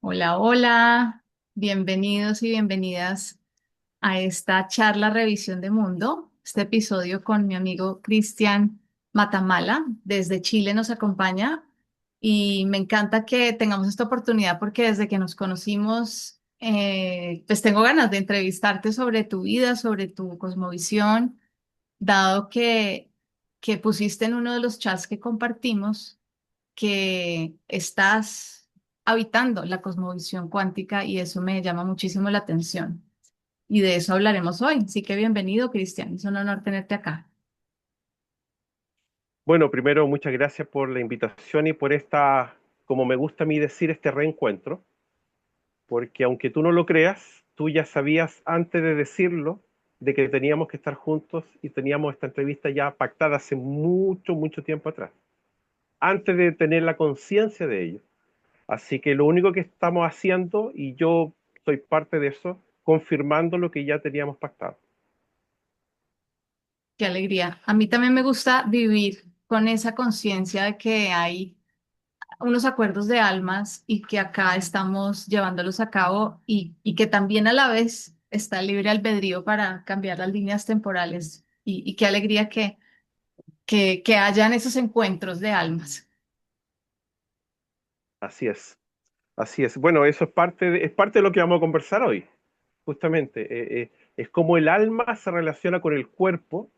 Hola, hola, bienvenidos y bienvenidas a esta charla Revisión de Mundo, este episodio con mi amigo Cristian Matamala, desde Chile nos acompaña y me encanta que tengamos esta oportunidad porque desde que nos conocimos, pues tengo ganas de entrevistarte sobre tu vida, sobre tu cosmovisión, dado que pusiste en uno de los chats que compartimos que estás habitando la cosmovisión cuántica y eso me llama muchísimo la atención. Y de eso hablaremos hoy. Así que bienvenido, Cristian. Es un honor tenerte acá. Bueno, primero, muchas gracias por la invitación y por como me gusta a mí decir, este reencuentro, porque aunque tú no lo creas, tú ya sabías antes de decirlo de que teníamos que estar juntos y teníamos esta entrevista ya pactada hace mucho, mucho tiempo atrás, antes de tener la conciencia de ello. Así que lo único que estamos haciendo, y yo soy parte de eso, confirmando lo que ya teníamos pactado. Qué alegría. A mí también me gusta vivir con esa conciencia de que hay unos acuerdos de almas y que acá estamos llevándolos a cabo y que también a la vez está el libre albedrío para cambiar las líneas temporales. Y qué alegría que hayan esos encuentros de almas. Así es, así es. Bueno, eso es parte de lo que vamos a conversar hoy. Justamente, es como el alma se relaciona con el cuerpo,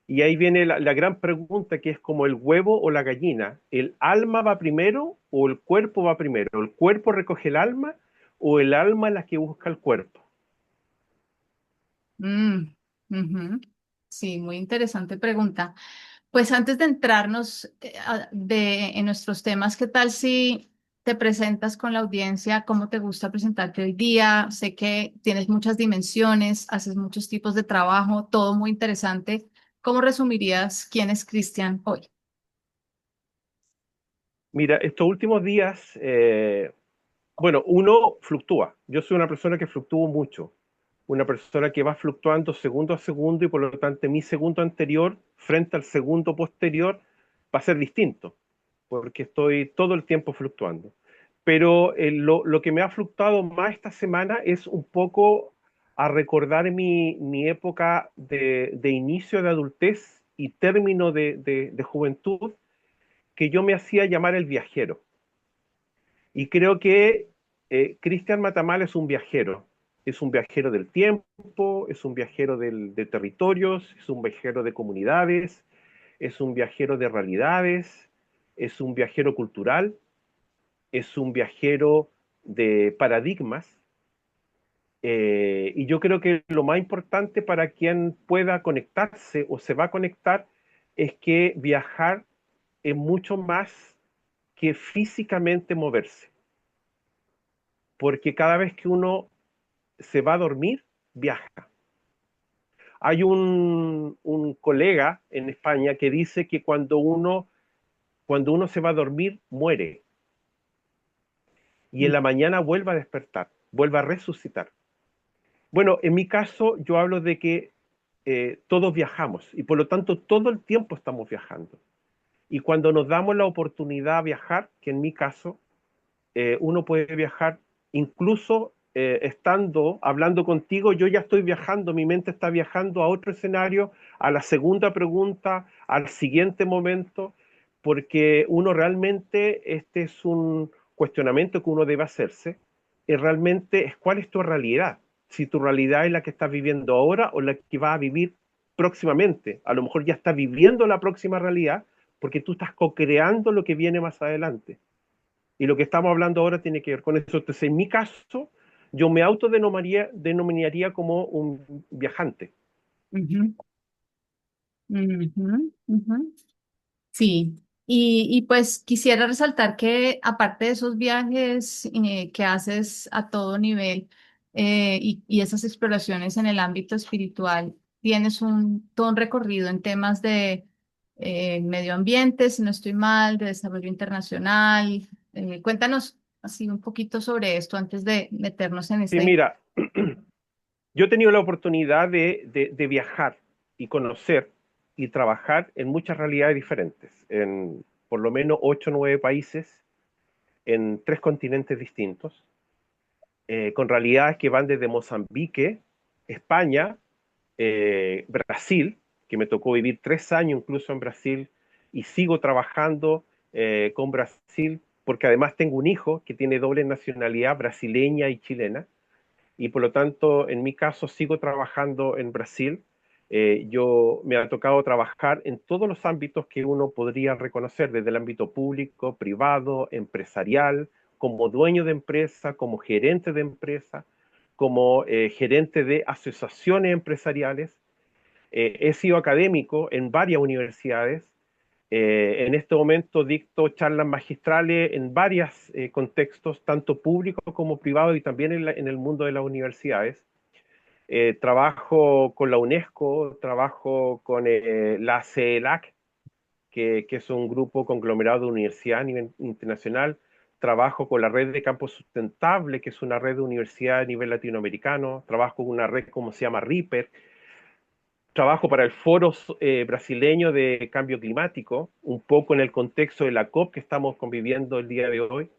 y ahí viene la gran pregunta que es como el huevo o la gallina. ¿El alma va primero o el cuerpo va primero? ¿El cuerpo recoge el alma o el alma es la que busca el cuerpo? Mm, ujú. Sí, muy interesante pregunta. Pues antes de entrarnos en nuestros temas, ¿qué tal si te presentas con la audiencia? ¿Cómo te gusta presentarte hoy día? Sé que tienes muchas dimensiones, haces muchos tipos de trabajo, todo muy interesante. ¿Cómo resumirías quién es Cristian hoy? Mira, estos últimos días, bueno, uno fluctúa. Yo soy una persona que fluctúa mucho, una persona que va fluctuando segundo a segundo, y por lo tanto mi segundo anterior frente al segundo posterior va a ser distinto, porque estoy todo el tiempo fluctuando. Pero lo que me ha fluctuado más esta semana es un poco a recordar mi época de inicio de adultez y término de juventud, que yo me hacía llamar el viajero. Y creo que Cristian Matamal es un viajero del tiempo, es un viajero de territorios, es un viajero de comunidades, es un viajero de realidades, es un viajero cultural, es un viajero de paradigmas. Y yo creo que lo más importante para quien pueda conectarse o se va a conectar es que viajar es mucho más que físicamente moverse, porque cada vez que uno se va a dormir, viaja. Hay un colega en España que dice que cuando uno se va a dormir, muere, y en la mañana vuelve a despertar, vuelve a resucitar. Bueno, en mi caso yo hablo de que todos viajamos y por lo tanto todo el tiempo estamos viajando. Y cuando nos damos la oportunidad de viajar, que en mi caso uno puede viajar incluso estando, hablando contigo, yo ya estoy viajando, mi mente está viajando a otro escenario, a la segunda pregunta, al siguiente momento, porque uno realmente, este es un cuestionamiento que uno debe hacerse, y realmente es cuál es tu realidad, si tu realidad es la que estás viviendo ahora o la que vas a vivir próximamente. A lo mejor ya estás viviendo la próxima realidad porque tú estás co-creando lo que viene más adelante. Y lo que estamos hablando ahora tiene que ver con eso. Entonces, en mi caso, yo me denominaría como un viajante. Ujú, ujú, ujú. Sí, y pues quisiera resaltar que aparte de esos viajes que haces a todo nivel y esas exploraciones en el ámbito espiritual, tienes todo un recorrido en temas de medio ambiente, si no estoy mal, de desarrollo internacional. Cuéntanos así un poquito sobre esto antes de meternos en Sí, esta. mira, yo he tenido la oportunidad de viajar y conocer y trabajar en muchas realidades diferentes, en por lo menos 8 o 9 países, en 3 continentes distintos. con realidades que van desde Mozambique, España, Brasil, que me tocó vivir 3 años incluso en Brasil y sigo trabajando con Brasil porque además tengo un hijo que tiene doble nacionalidad brasileña y chilena y por lo tanto en mi caso sigo trabajando en Brasil. Yo me ha tocado trabajar en todos los ámbitos que uno podría reconocer, desde el ámbito público, privado, empresarial, como dueño de empresa, como gerente de empresa, como gerente de asociaciones empresariales. He sido académico en varias universidades. En este momento dicto charlas magistrales en varios contextos, tanto públicos como privados y también en el mundo de las universidades. Trabajo con la UNESCO, trabajo con la CELAC, que es un grupo conglomerado de universidad a nivel internacional. Trabajo con la red de campus sustentable, que es una red de universidad a nivel latinoamericano. Trabajo con una red como se llama RIPER. Trabajo para el Foro Brasileño de Cambio Climático, un poco en el contexto de la COP que estamos conviviendo el día de hoy.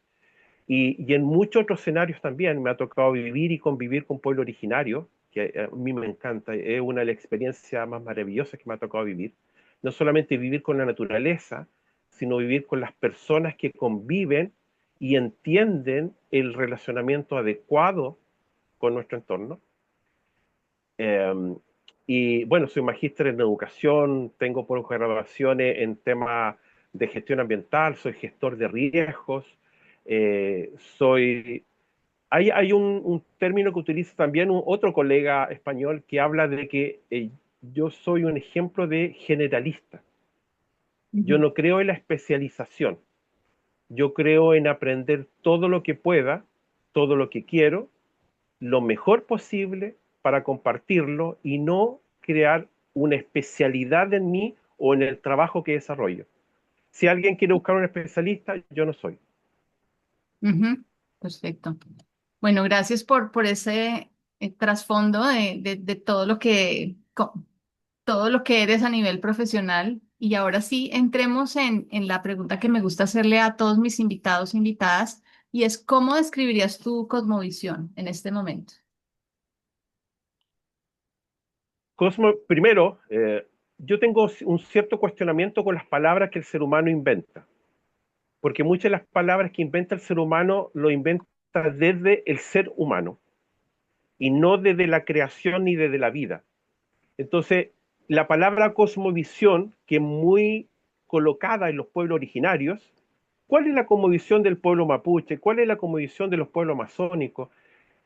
Y en muchos otros escenarios también me ha tocado vivir y convivir con pueblo originario, que a mí me encanta, es una de las experiencias más maravillosas que me ha tocado vivir. No solamente vivir con la naturaleza, sino vivir con las personas que conviven y entienden el relacionamiento adecuado con nuestro entorno. Eh, y bueno, soy magíster en educación, tengo posgraduaciones en temas de gestión ambiental, soy gestor de riesgos, soy... Hay un término que utiliza también otro colega español que habla de que yo soy un ejemplo de generalista. Yo Ujú, no creo en la especialización, yo creo en aprender todo lo que pueda, todo lo que quiero, lo mejor posible para compartirlo y no crear una especialidad en mí o en el trabajo que desarrollo. Si alguien quiere buscar un especialista, yo no soy. ujú. Perfecto. Bueno, gracias por ese trasfondo de todo lo todo lo que eres a nivel profesional. Y ahora sí, entremos en la pregunta que me gusta hacerle a todos mis invitados e invitadas, y es ¿cómo describirías tu cosmovisión en este momento? Cosmo, primero, yo tengo un cierto cuestionamiento con las palabras que el ser humano inventa, porque muchas de las palabras que inventa el ser humano lo inventa desde el ser humano y no desde la creación ni desde la vida. Entonces, la palabra cosmovisión, que es muy colocada en los pueblos originarios, ¿cuál es la cosmovisión del pueblo mapuche? ¿Cuál es la cosmovisión de los pueblos amazónicos?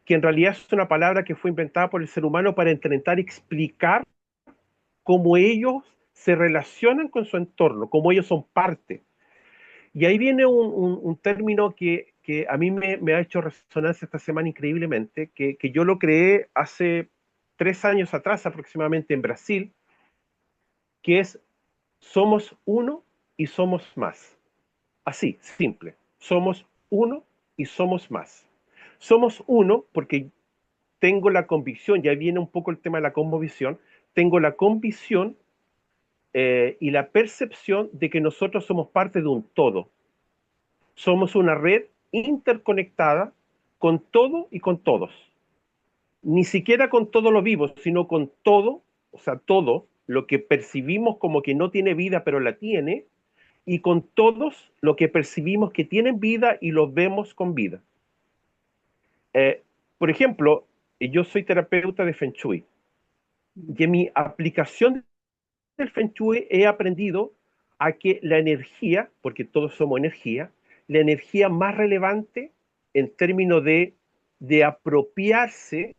Que en realidad es una palabra que fue inventada por el ser humano para intentar explicar cómo ellos se relacionan con su entorno, cómo ellos son parte. Y ahí viene un término que a mí me ha hecho resonancia esta semana increíblemente, que yo lo creé hace 3 años atrás aproximadamente en Brasil, que es somos uno y somos más. Así, simple. Somos uno y somos más. Somos uno porque tengo la convicción, ya viene un poco el tema de la conmovisión, tengo la convicción y la percepción de que nosotros somos parte de un todo. Somos una red interconectada con todo y con todos. Ni siquiera con todo lo vivo, sino con todo, o sea, todo lo que percibimos como que no tiene vida, pero la tiene, y con todos lo que percibimos que tienen vida y los vemos con vida. Eh, por ejemplo, yo soy terapeuta de Feng Shui y en mi aplicación del Feng Shui he aprendido a que la energía, porque todos somos energía, la energía más relevante en términos de apropiarse,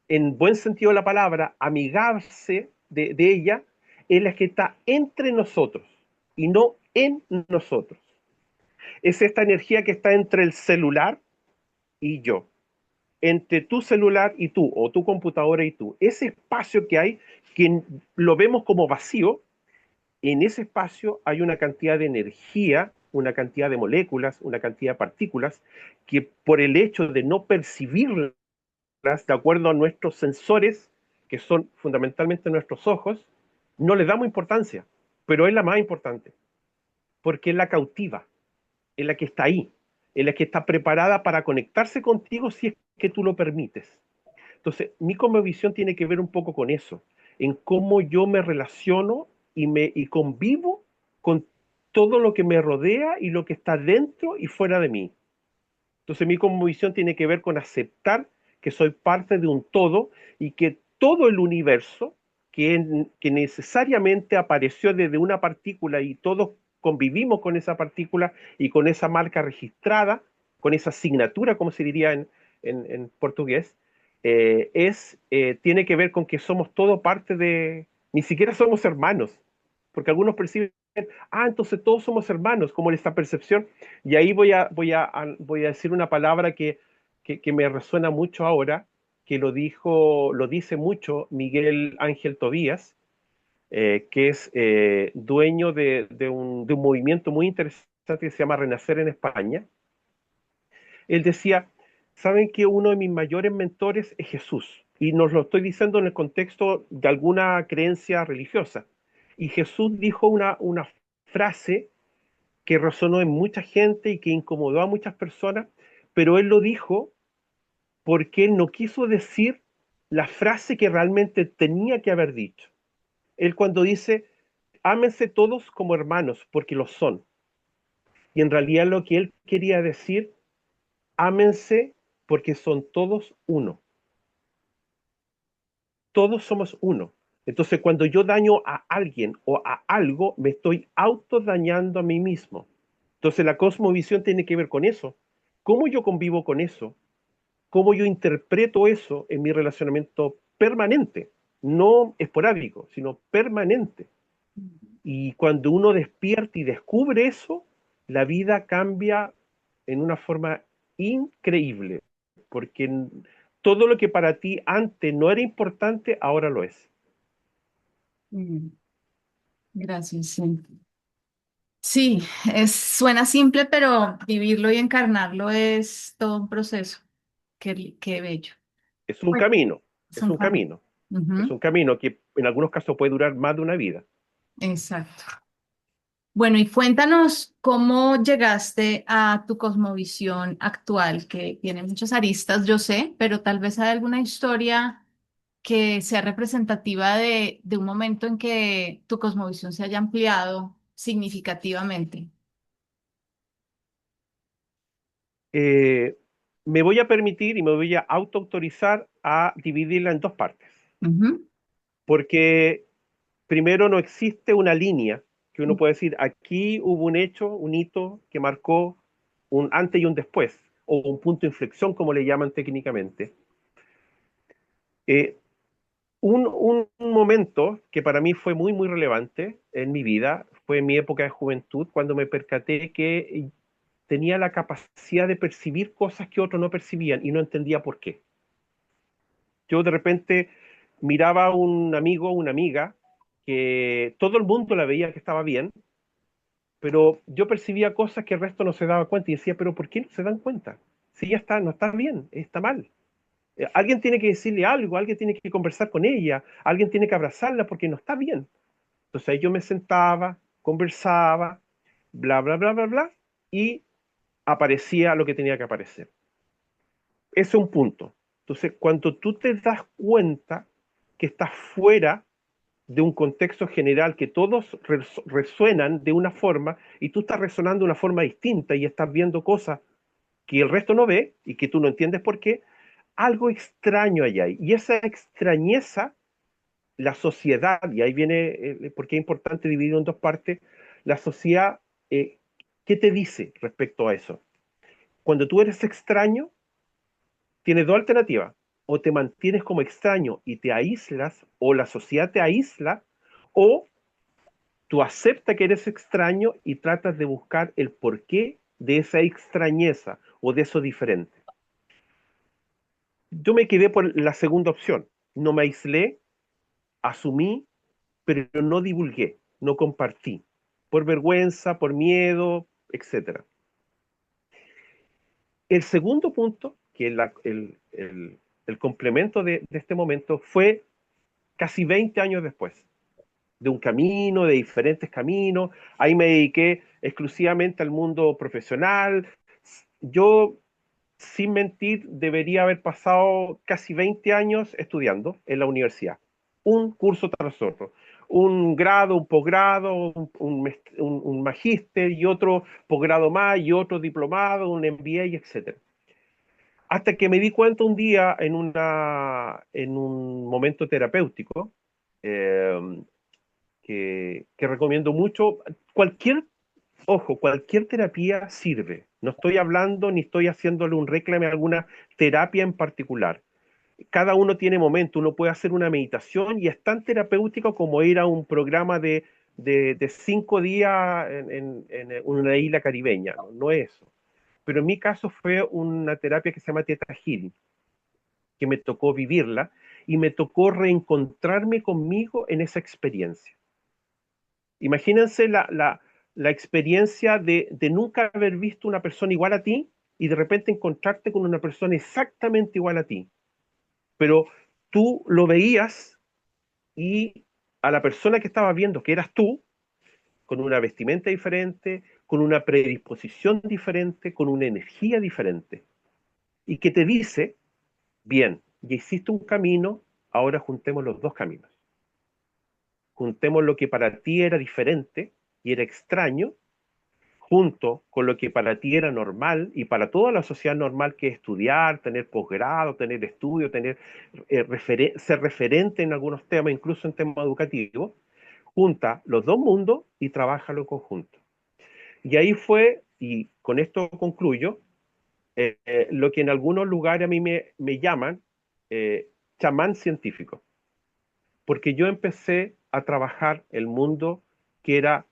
en buen sentido de la palabra, amigarse de ella, es la que está entre nosotros y no en nosotros. Es esta energía que está entre el celular y yo, entre tu celular y tú, o tu computadora y tú. Ese espacio que hay, que lo vemos como vacío, en ese espacio hay una cantidad de energía, una cantidad de moléculas, una cantidad de partículas, que por el hecho de no percibirlas de acuerdo a nuestros sensores, que son fundamentalmente nuestros ojos, no le damos importancia, pero es la más importante, porque es la cautiva, es la que está ahí, es la que está preparada para conectarse contigo si es que tú lo permites. Entonces, mi cosmovisión tiene que ver un poco con eso, en cómo yo me relaciono y convivo con todo lo que me rodea y lo que está dentro y fuera de mí. Entonces, mi cosmovisión tiene que ver con aceptar que soy parte de un todo y que todo el universo, que necesariamente apareció desde una partícula y todos convivimos con esa partícula y con esa marca registrada, con esa asignatura, como se diría en portugués, tiene que ver con que somos todo parte de, ni siquiera somos hermanos, porque algunos perciben, entonces todos somos hermanos, como en esta percepción, y ahí voy a decir una palabra que me resuena mucho ahora, que lo dice mucho Miguel Ángel Tobías, que es dueño de un movimiento muy interesante que se llama Renacer en España. Él decía, ¿saben que uno de mis mayores mentores es Jesús? Y nos lo estoy diciendo en el contexto de alguna creencia religiosa. Y Jesús dijo una frase que resonó en mucha gente y que incomodó a muchas personas, pero él lo dijo porque él no quiso decir la frase que realmente tenía que haber dicho. Él cuando dice, ámense todos como hermanos, porque lo son. Y en realidad lo que él quería decir, ámense porque son todos uno. Todos somos uno. Entonces, cuando yo daño a alguien o a algo, me estoy autodañando a mí mismo. Entonces, la cosmovisión tiene que ver con eso. ¿Cómo yo convivo con eso? ¿Cómo yo interpreto eso en mi relacionamiento permanente? No esporádico, sino permanente. Y cuando uno despierta y descubre eso, la vida cambia en una forma increíble, porque todo lo que para ti antes no era importante, ahora lo es. Mm, gracias. Sí, sí, suena simple, pero vivirlo y encarnarlo es todo un proceso. Qué bello. Es un Bueno, camino, es es un un cambio. camino, es Ujú, un camino que en algunos casos puede durar más de una vida. exacto. Bueno, y cuéntanos cómo llegaste a tu cosmovisión actual, que tiene muchas aristas, yo sé, pero tal vez hay alguna historia que sea representativa de un momento en que tu cosmovisión se haya ampliado significativamente. Eh, Me voy a permitir y me voy a autoautorizar a dividirla en dos partes, Ujú. porque primero no existe una línea que uno puede decir, aquí hubo un hecho, un hito que marcó un antes y un después, o un punto de inflexión, como le llaman técnicamente. Eh, un momento que para mí fue muy, muy relevante en mi vida fue en mi época de juventud, cuando me percaté que tenía la capacidad de percibir cosas que otros no percibían y no entendía por qué. Yo de repente miraba a un amigo, una amiga, que todo el mundo la veía que estaba bien, pero yo percibía cosas que el resto no se daba cuenta y decía, pero ¿por qué no se dan cuenta? Si ya está, no está bien, está mal. Alguien tiene que decirle algo, alguien tiene que conversar con ella, alguien tiene que abrazarla porque no está bien. Entonces ahí yo me sentaba, conversaba, bla, bla, bla, bla, bla, y aparecía lo que tenía que aparecer. Ese es un punto. Entonces, cuando tú te das cuenta que estás fuera de un contexto general, que todos resuenan de una forma y tú estás resonando de una forma distinta y estás viendo cosas que el resto no ve y que tú no entiendes por qué, algo extraño hay ahí. Y esa extrañeza, la sociedad, y ahí viene porque es importante dividir en dos partes, la sociedad, ¿qué te dice respecto a eso? Cuando tú eres extraño, tienes dos alternativas. O te mantienes como extraño y te aíslas, o la sociedad te aísla, o tú aceptas que eres extraño y tratas de buscar el porqué de esa extrañeza o de eso diferente. Yo me quedé por la segunda opción. No me aislé, asumí, pero no divulgué, no compartí, por vergüenza, por miedo, etcétera. El segundo punto, que es el complemento de este momento, fue casi 20 años después, de un camino, de diferentes caminos. Ahí me dediqué exclusivamente al mundo profesional. Yo sin mentir, debería haber pasado casi 20 años estudiando en la universidad, un curso tras otro, un grado, un posgrado, un magíster y otro posgrado más y otro diplomado, un MBA, etcétera. Hasta que me di cuenta un día en un momento terapéutico, eh, que recomiendo mucho. Cualquier, ojo, cualquier terapia sirve. No estoy hablando ni estoy haciéndole un réclame a alguna terapia en particular. Cada uno tiene momento, uno puede hacer una meditación y es tan terapéutico como ir a un programa de 5 días en una isla caribeña. No, no es eso. Pero en mi caso fue una terapia que se llama Theta Healing, que me tocó vivirla y me tocó reencontrarme conmigo en esa experiencia. Imagínense la experiencia de nunca haber visto una persona igual a ti y de repente encontrarte con una persona exactamente igual a ti. Pero tú lo veías y a la persona que estabas viendo, que eras tú, con una vestimenta diferente, con una predisposición diferente, con una energía diferente, y que te dice, bien, ya hiciste un camino, ahora juntemos los dos caminos. Juntemos lo que para ti era diferente y era extraño, junto con lo que para ti era normal y para toda la sociedad normal, que es estudiar, tener posgrado, tener estudio, tener ser referente en algunos temas, incluso en temas educativos. Junta los dos mundos y trabaja en conjunto. Y ahí fue, y con esto concluyo, lo que en algunos lugares a mí me llaman chamán científico, porque yo empecé a trabajar el mundo que era,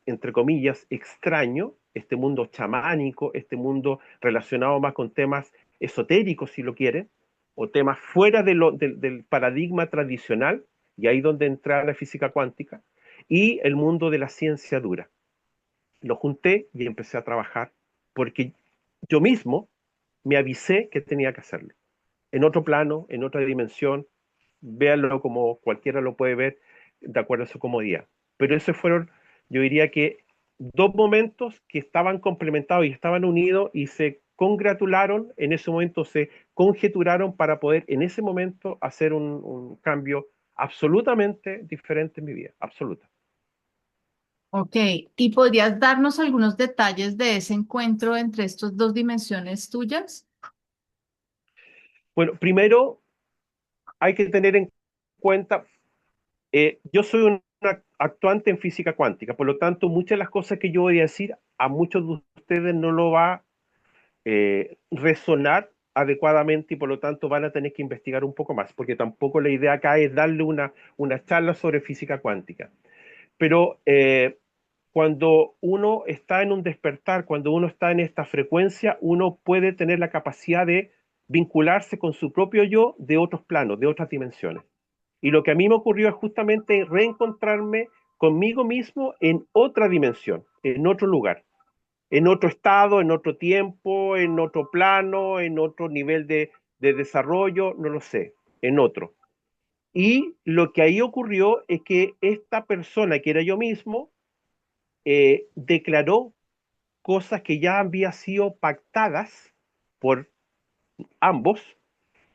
entre comillas, extraño, este mundo chamánico, este mundo relacionado más con temas esotéricos, si lo quieren, o temas fuera del paradigma tradicional, y ahí donde entra la física cuántica, y el mundo de la ciencia dura. Lo junté y empecé a trabajar porque yo mismo me avisé que tenía que hacerlo. En otro plano, en otra dimensión, véanlo como cualquiera lo puede ver de acuerdo a su comodidad. Pero esos fueron, yo diría que dos momentos que estaban complementados y estaban unidos y se congratularon, en ese momento se conjeturaron para poder en ese momento hacer un cambio absolutamente diferente en mi vida, absoluta. Ok, ¿y podrías darnos algunos detalles de ese encuentro entre estas dos dimensiones tuyas? Bueno, primero hay que tener en cuenta, yo soy un actuante en física cuántica, por lo tanto, muchas de las cosas que yo voy a decir a muchos de ustedes no lo va a resonar adecuadamente y por lo tanto van a tener que investigar un poco más, porque tampoco la idea acá es darle una charla sobre física cuántica. Pero cuando uno está en un despertar, cuando uno está en esta frecuencia, uno puede tener la capacidad de vincularse con su propio yo de otros planos, de otras dimensiones. Y lo que a mí me ocurrió es justamente reencontrarme conmigo mismo en otra dimensión, en otro lugar, en otro estado, en otro tiempo, en otro plano, en otro nivel de desarrollo, no lo sé, en otro. Y lo que ahí ocurrió es que esta persona, que era yo mismo, declaró cosas que ya habían sido pactadas por ambos,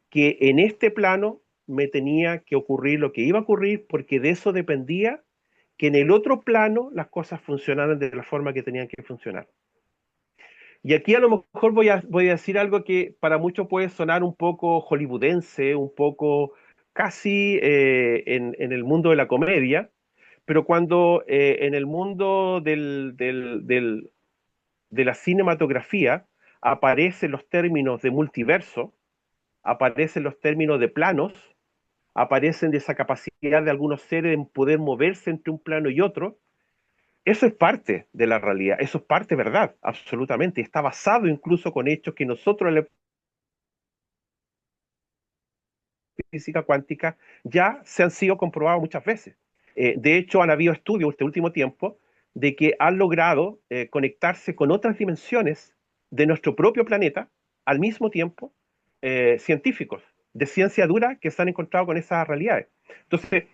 que en este plano me tenía que ocurrir lo que iba a ocurrir, porque de eso dependía que en el otro plano las cosas funcionaran de la forma que tenían que funcionar. Y aquí a lo mejor voy a decir algo que para muchos puede sonar un poco hollywoodense, un poco casi en el mundo de la comedia, pero cuando en el mundo de la cinematografía aparecen los términos de multiverso, aparecen los términos de planos, aparecen de esa capacidad de algunos seres en poder moverse entre un plano y otro. Eso es parte de la realidad, eso es parte verdad, absolutamente. Está basado incluso con hechos que nosotros en la física cuántica ya se han sido comprobados muchas veces. De hecho, han habido estudios este último tiempo de que han logrado conectarse con otras dimensiones de nuestro propio planeta al mismo tiempo, científicos de ciencia dura que se han encontrado con esas realidades. Entonces,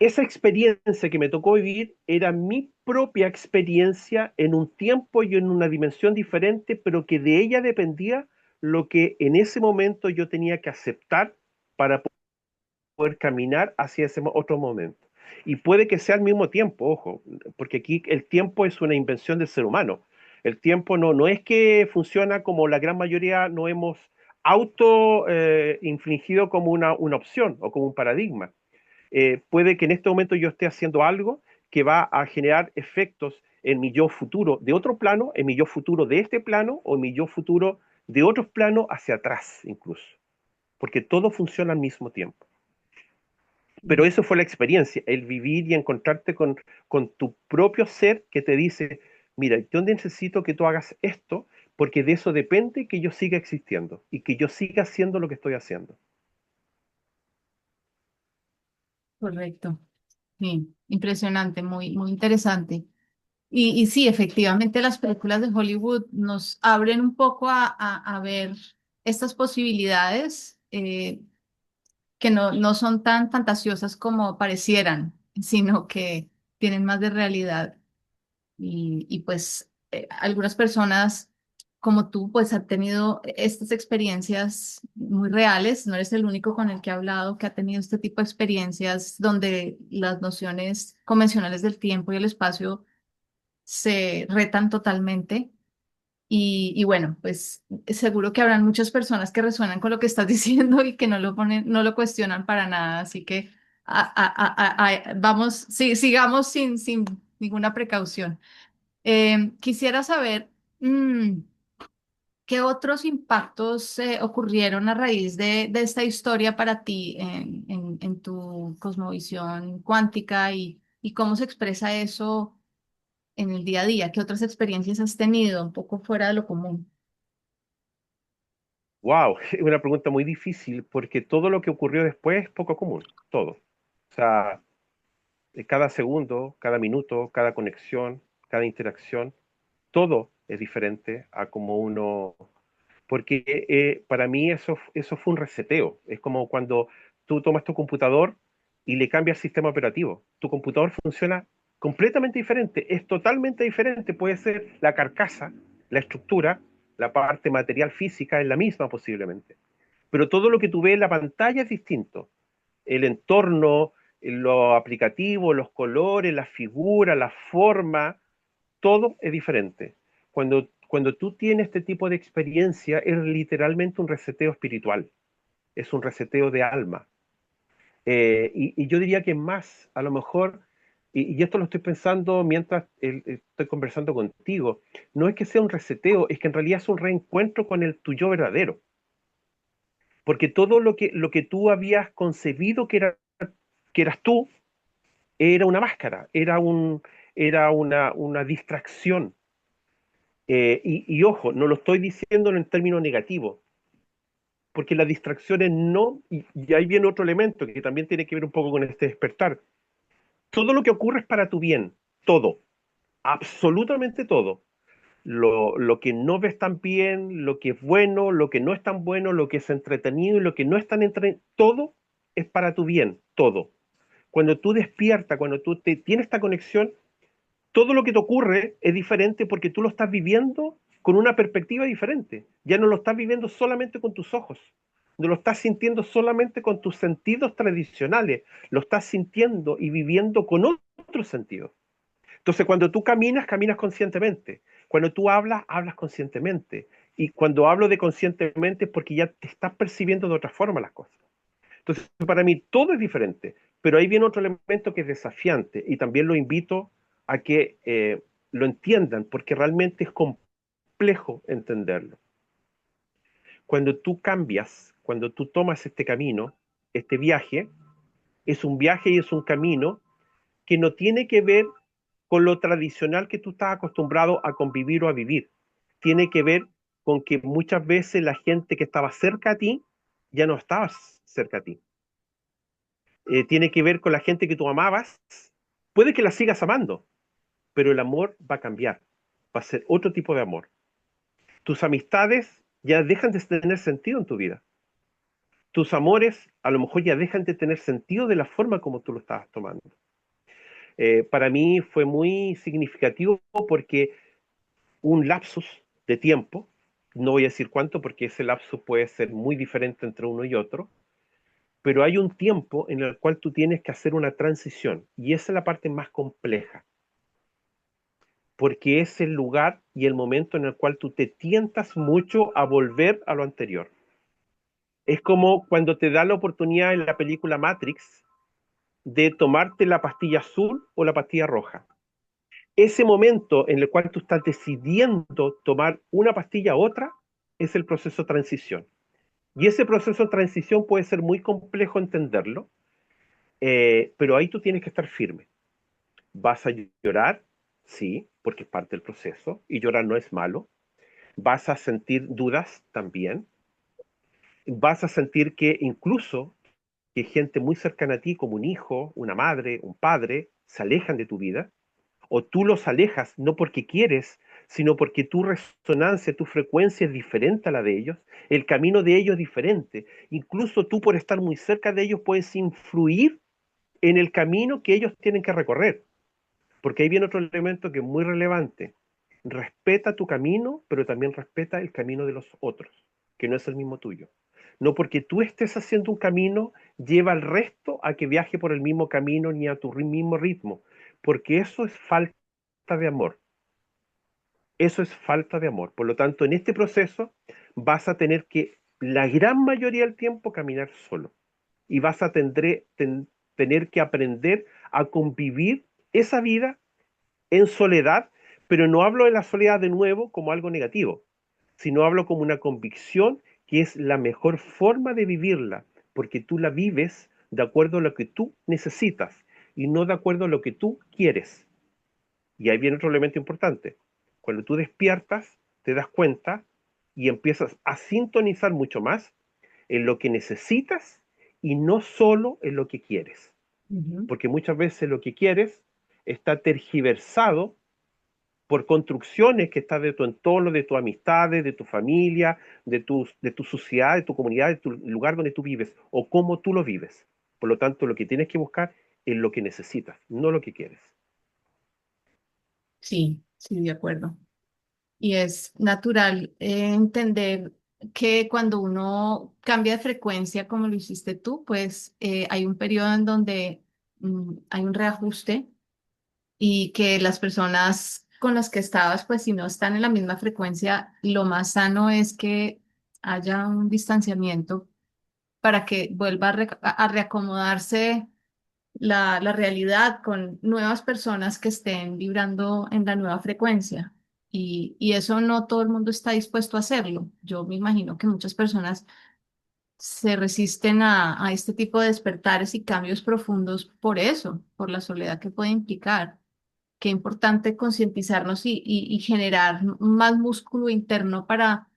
esa experiencia que me tocó vivir era mi propia experiencia en un tiempo y en una dimensión diferente, pero que de ella dependía lo que en ese momento yo tenía que aceptar para poder caminar hacia ese otro momento. Y puede que sea al mismo tiempo, ojo, porque aquí el tiempo es una invención del ser humano. El tiempo no es que funciona como la gran mayoría no hemos auto infligido como una opción o como un paradigma. Puede que en este momento yo esté haciendo algo que va a generar efectos en mi yo futuro de otro plano, en mi yo futuro de este plano o en mi yo futuro de otros planos hacia atrás incluso, porque todo funciona al mismo tiempo. Pero eso fue la experiencia, el vivir y encontrarte con tu propio ser que te dice, mira, yo necesito que tú hagas esto porque de eso depende que yo siga existiendo y que yo siga haciendo lo que estoy haciendo. Correcto. Sí, impresionante, muy interesante. Y sí, efectivamente las películas de Hollywood nos abren un poco a ver estas posibilidades que no son tan fantasiosas como parecieran, sino que tienen más de realidad. Y pues algunas personas como tú pues han tenido estas experiencias muy reales. No eres el único con el que he hablado que ha tenido este tipo de experiencias donde las nociones convencionales del tiempo y el espacio se retan totalmente. Y bueno, pues seguro que habrán muchas personas que resuenan con lo que estás diciendo y que no lo ponen, no lo cuestionan para nada. Así que vamos, sí, sigamos sin ninguna precaución. Quisiera saber qué otros impactos ocurrieron a raíz de esta historia para ti en tu cosmovisión cuántica y cómo se expresa eso en el día a día. ¿Qué otras experiencias has tenido un poco fuera de lo común? Wow, es una pregunta muy difícil porque todo lo que ocurrió después es poco común, todo. O sea, cada segundo, cada minuto, cada conexión, cada interacción, todo es diferente a como uno. Porque para mí eso fue un reseteo. Es como cuando tú tomas tu computador y le cambias el sistema operativo. Tu computador funciona completamente diferente, es totalmente diferente. Puede ser la carcasa, la estructura, la parte material física es la misma posiblemente. Pero todo lo que tú ves en la pantalla es distinto. El entorno, lo aplicativo, los colores, la figura, la forma, todo es diferente. Cuando tú tienes este tipo de experiencia, es literalmente un reseteo espiritual, es un reseteo de alma. Y yo diría que más, a lo mejor, y esto lo estoy pensando mientras estoy conversando contigo, no es que sea un reseteo, es que en realidad es un reencuentro con el tuyo verdadero. Porque todo lo que tú habías concebido que eras tú, era una máscara, era una distracción. Y ojo, no lo estoy diciendo en términos negativos, porque las distracciones no, y ahí viene otro elemento que también tiene que ver un poco con este despertar. Todo lo que ocurre es para tu bien, todo, absolutamente todo. Lo que no ves tan bien, lo que es bueno, lo que no es tan bueno, lo que es entretenido y lo que no es tan entretenido, todo es para tu bien, todo. Cuando tú despiertas, cuando tú tienes esta conexión, todo lo que te ocurre es diferente porque tú lo estás viviendo con una perspectiva diferente. Ya no lo estás viviendo solamente con tus ojos, no lo estás sintiendo solamente con tus sentidos tradicionales, lo estás sintiendo y viviendo con otros sentidos. Entonces, cuando tú caminas, caminas conscientemente. Cuando tú hablas, hablas conscientemente. Y cuando hablo de conscientemente es porque ya te estás percibiendo de otra forma las cosas. Entonces, para mí todo es diferente, pero ahí viene otro elemento que es desafiante y también lo invito a que lo entiendan porque realmente es complejo entenderlo. Cuando tú cambias, cuando tú tomas este camino, este viaje, es un viaje y es un camino que no tiene que ver con lo tradicional que tú estás acostumbrado a convivir o a vivir. Tiene que ver con que muchas veces la gente que estaba cerca a ti ya no estaba cerca a ti. Tiene que ver con la gente que tú amabas. Puede que la sigas amando, pero el amor va a cambiar, va a ser otro tipo de amor. Tus amistades ya dejan de tener sentido en tu vida. Tus amores a lo mejor ya dejan de tener sentido de la forma como tú lo estabas tomando. Para mí fue muy significativo porque un lapsus de tiempo, no voy a decir cuánto porque ese lapso puede ser muy diferente entre uno y otro, pero hay un tiempo en el cual tú tienes que hacer una transición y esa es la parte más compleja, porque es el lugar y el momento en el cual tú te tientas mucho a volver a lo anterior. Es como cuando te da la oportunidad en la película Matrix de tomarte la pastilla azul o la pastilla roja. Ese momento en el cual tú estás decidiendo tomar una pastilla u otra es el proceso de transición. Y ese proceso de transición puede ser muy complejo entenderlo, pero ahí tú tienes que estar firme. Vas a llorar, sí, porque es parte del proceso, y llorar no es malo. Vas a sentir dudas también. Vas a sentir que incluso que gente muy cercana a ti, como un hijo, una madre, un padre, se alejan de tu vida, o tú los alejas no porque quieres, sino porque tu resonancia, tu frecuencia es diferente a la de ellos, el camino de ellos es diferente. Incluso tú por estar muy cerca de ellos puedes influir en el camino que ellos tienen que recorrer. Porque ahí viene otro elemento que es muy relevante. Respeta tu camino, pero también respeta el camino de los otros, que no es el mismo tuyo. No porque tú estés haciendo un camino, lleva al resto a que viaje por el mismo camino ni a tu mismo ritmo, porque eso es falta de amor. Eso es falta de amor. Por lo tanto, en este proceso vas a tener que, la gran mayoría del tiempo, caminar solo. Y vas a tener que aprender a convivir esa vida en soledad, pero no hablo de la soledad de nuevo como algo negativo, sino hablo como una convicción que es la mejor forma de vivirla, porque tú la vives de acuerdo a lo que tú necesitas y no de acuerdo a lo que tú quieres. Y ahí viene otro elemento importante. Cuando tú despiertas, te das cuenta y empiezas a sintonizar mucho más en lo que necesitas y no solo en lo que quieres. Ujú. Porque muchas veces lo que quieres está tergiversado por construcciones que están de tu entorno, de tus amistades, de tu familia, de tu sociedad, de tu comunidad, de tu lugar donde tú vives o cómo tú lo vives. Por lo tanto, lo que tienes que buscar es lo que necesitas, no lo que quieres. Sí, sí, de acuerdo. Y es natural entender que cuando uno cambia de frecuencia, como lo hiciste tú, pues hay un periodo en donde hay un reajuste y que las personas con las que estabas, pues si no están en la misma frecuencia, lo más sano es que haya un distanciamiento para que vuelva a reacomodarse la realidad con nuevas personas que estén vibrando en la nueva frecuencia. Y eso no todo el mundo está dispuesto a hacerlo. Yo me imagino que muchas personas se resisten a este tipo de despertares y cambios profundos por eso, por la soledad que puede implicar. Qué importante concientizarnos y generar más músculo interno para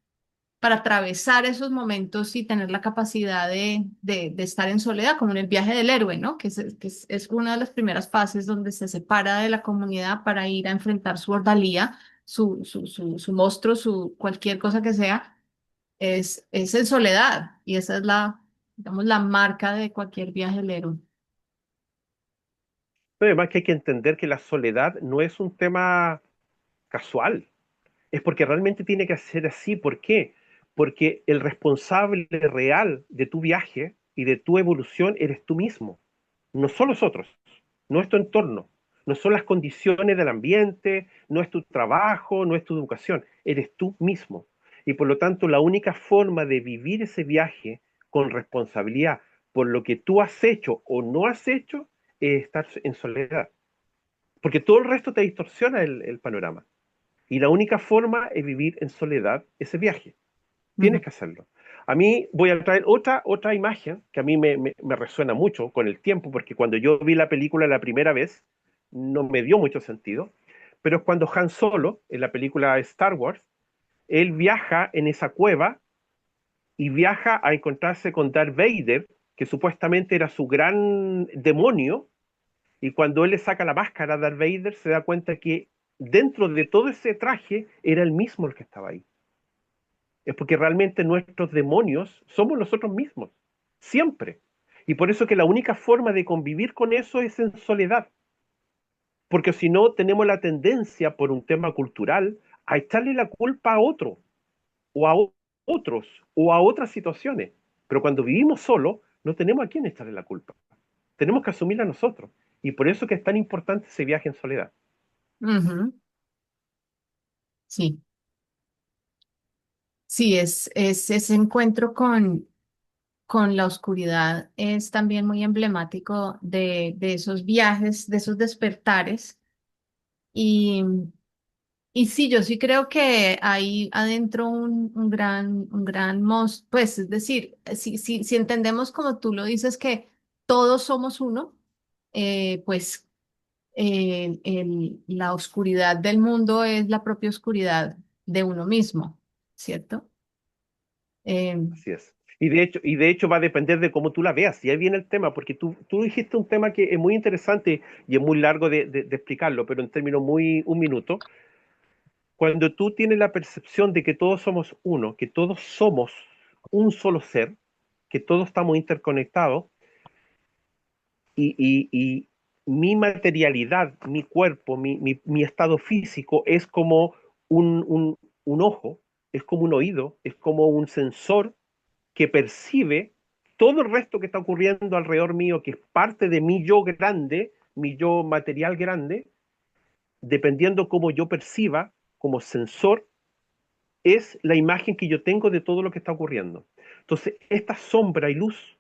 atravesar esos momentos y tener la capacidad de estar en soledad, como en el viaje del héroe, ¿no? Que es una de las primeras fases donde se separa de la comunidad para ir a enfrentar su ordalía, su monstruo, su cualquier cosa que sea, es en soledad. Y esa es digamos, la marca de cualquier viaje del héroe. Pero además que hay que entender que la soledad no es un tema casual, es porque realmente tiene que ser así. ¿Por qué? Porque el responsable real de tu viaje y de tu evolución eres tú mismo, no son los otros, no es tu entorno, no son las condiciones del ambiente, no es tu trabajo, no es tu educación, eres tú mismo. Y por lo tanto, la única forma de vivir ese viaje con responsabilidad por lo que tú has hecho o no has hecho es estar en soledad. Porque todo el resto te distorsiona el panorama. Y la única forma es vivir en soledad ese viaje. Ujú. Tienes que hacerlo. A mí voy a traer otra imagen que a mí me resuena mucho con el tiempo, porque cuando yo vi la película la primera vez, no me dio mucho sentido, pero es cuando Han Solo, en la película Star Wars, él viaja en esa cueva y viaja a encontrarse con Darth Vader, que supuestamente era su gran demonio, y cuando él le saca la máscara a Darth Vader, se da cuenta que dentro de todo ese traje era el mismo el que estaba ahí. Es porque realmente nuestros demonios somos nosotros mismos, siempre. Y por eso que la única forma de convivir con eso es en soledad, porque si no tenemos la tendencia, por un tema cultural, a echarle la culpa a otro. o a otros o a otras situaciones. Pero cuando vivimos solos, no tenemos a quién echarle la culpa. Tenemos que asumirla nosotros. Y por eso que es tan importante ese viaje en soledad. Ujú. Sí, sí, es ese encuentro con la oscuridad es también muy emblemático de esos viajes, de esos despertares. Y, y sí, yo sí creo que hay adentro un gran monstruo, pues es decir, si entendemos como tú lo dices que todos somos uno, pues la oscuridad del mundo es la propia oscuridad de uno mismo, ¿cierto? Eh, Así es. Y de hecho va a depender de cómo tú la veas. Y ahí viene el tema, porque tú dijiste un tema que es muy interesante y es muy largo de explicarlo, pero en términos muy un minuto. Cuando tú tienes la percepción de que todos somos uno, que todos somos un solo ser, que todos estamos interconectados, y mi materialidad, mi cuerpo, mi estado físico es como un ojo, es como un oído, es como un sensor que percibe todo el resto que está ocurriendo alrededor mío, que es parte de mi yo grande, mi yo material grande, dependiendo cómo yo perciba como sensor, es la imagen que yo tengo de todo lo que está ocurriendo. Entonces, esta sombra y luz,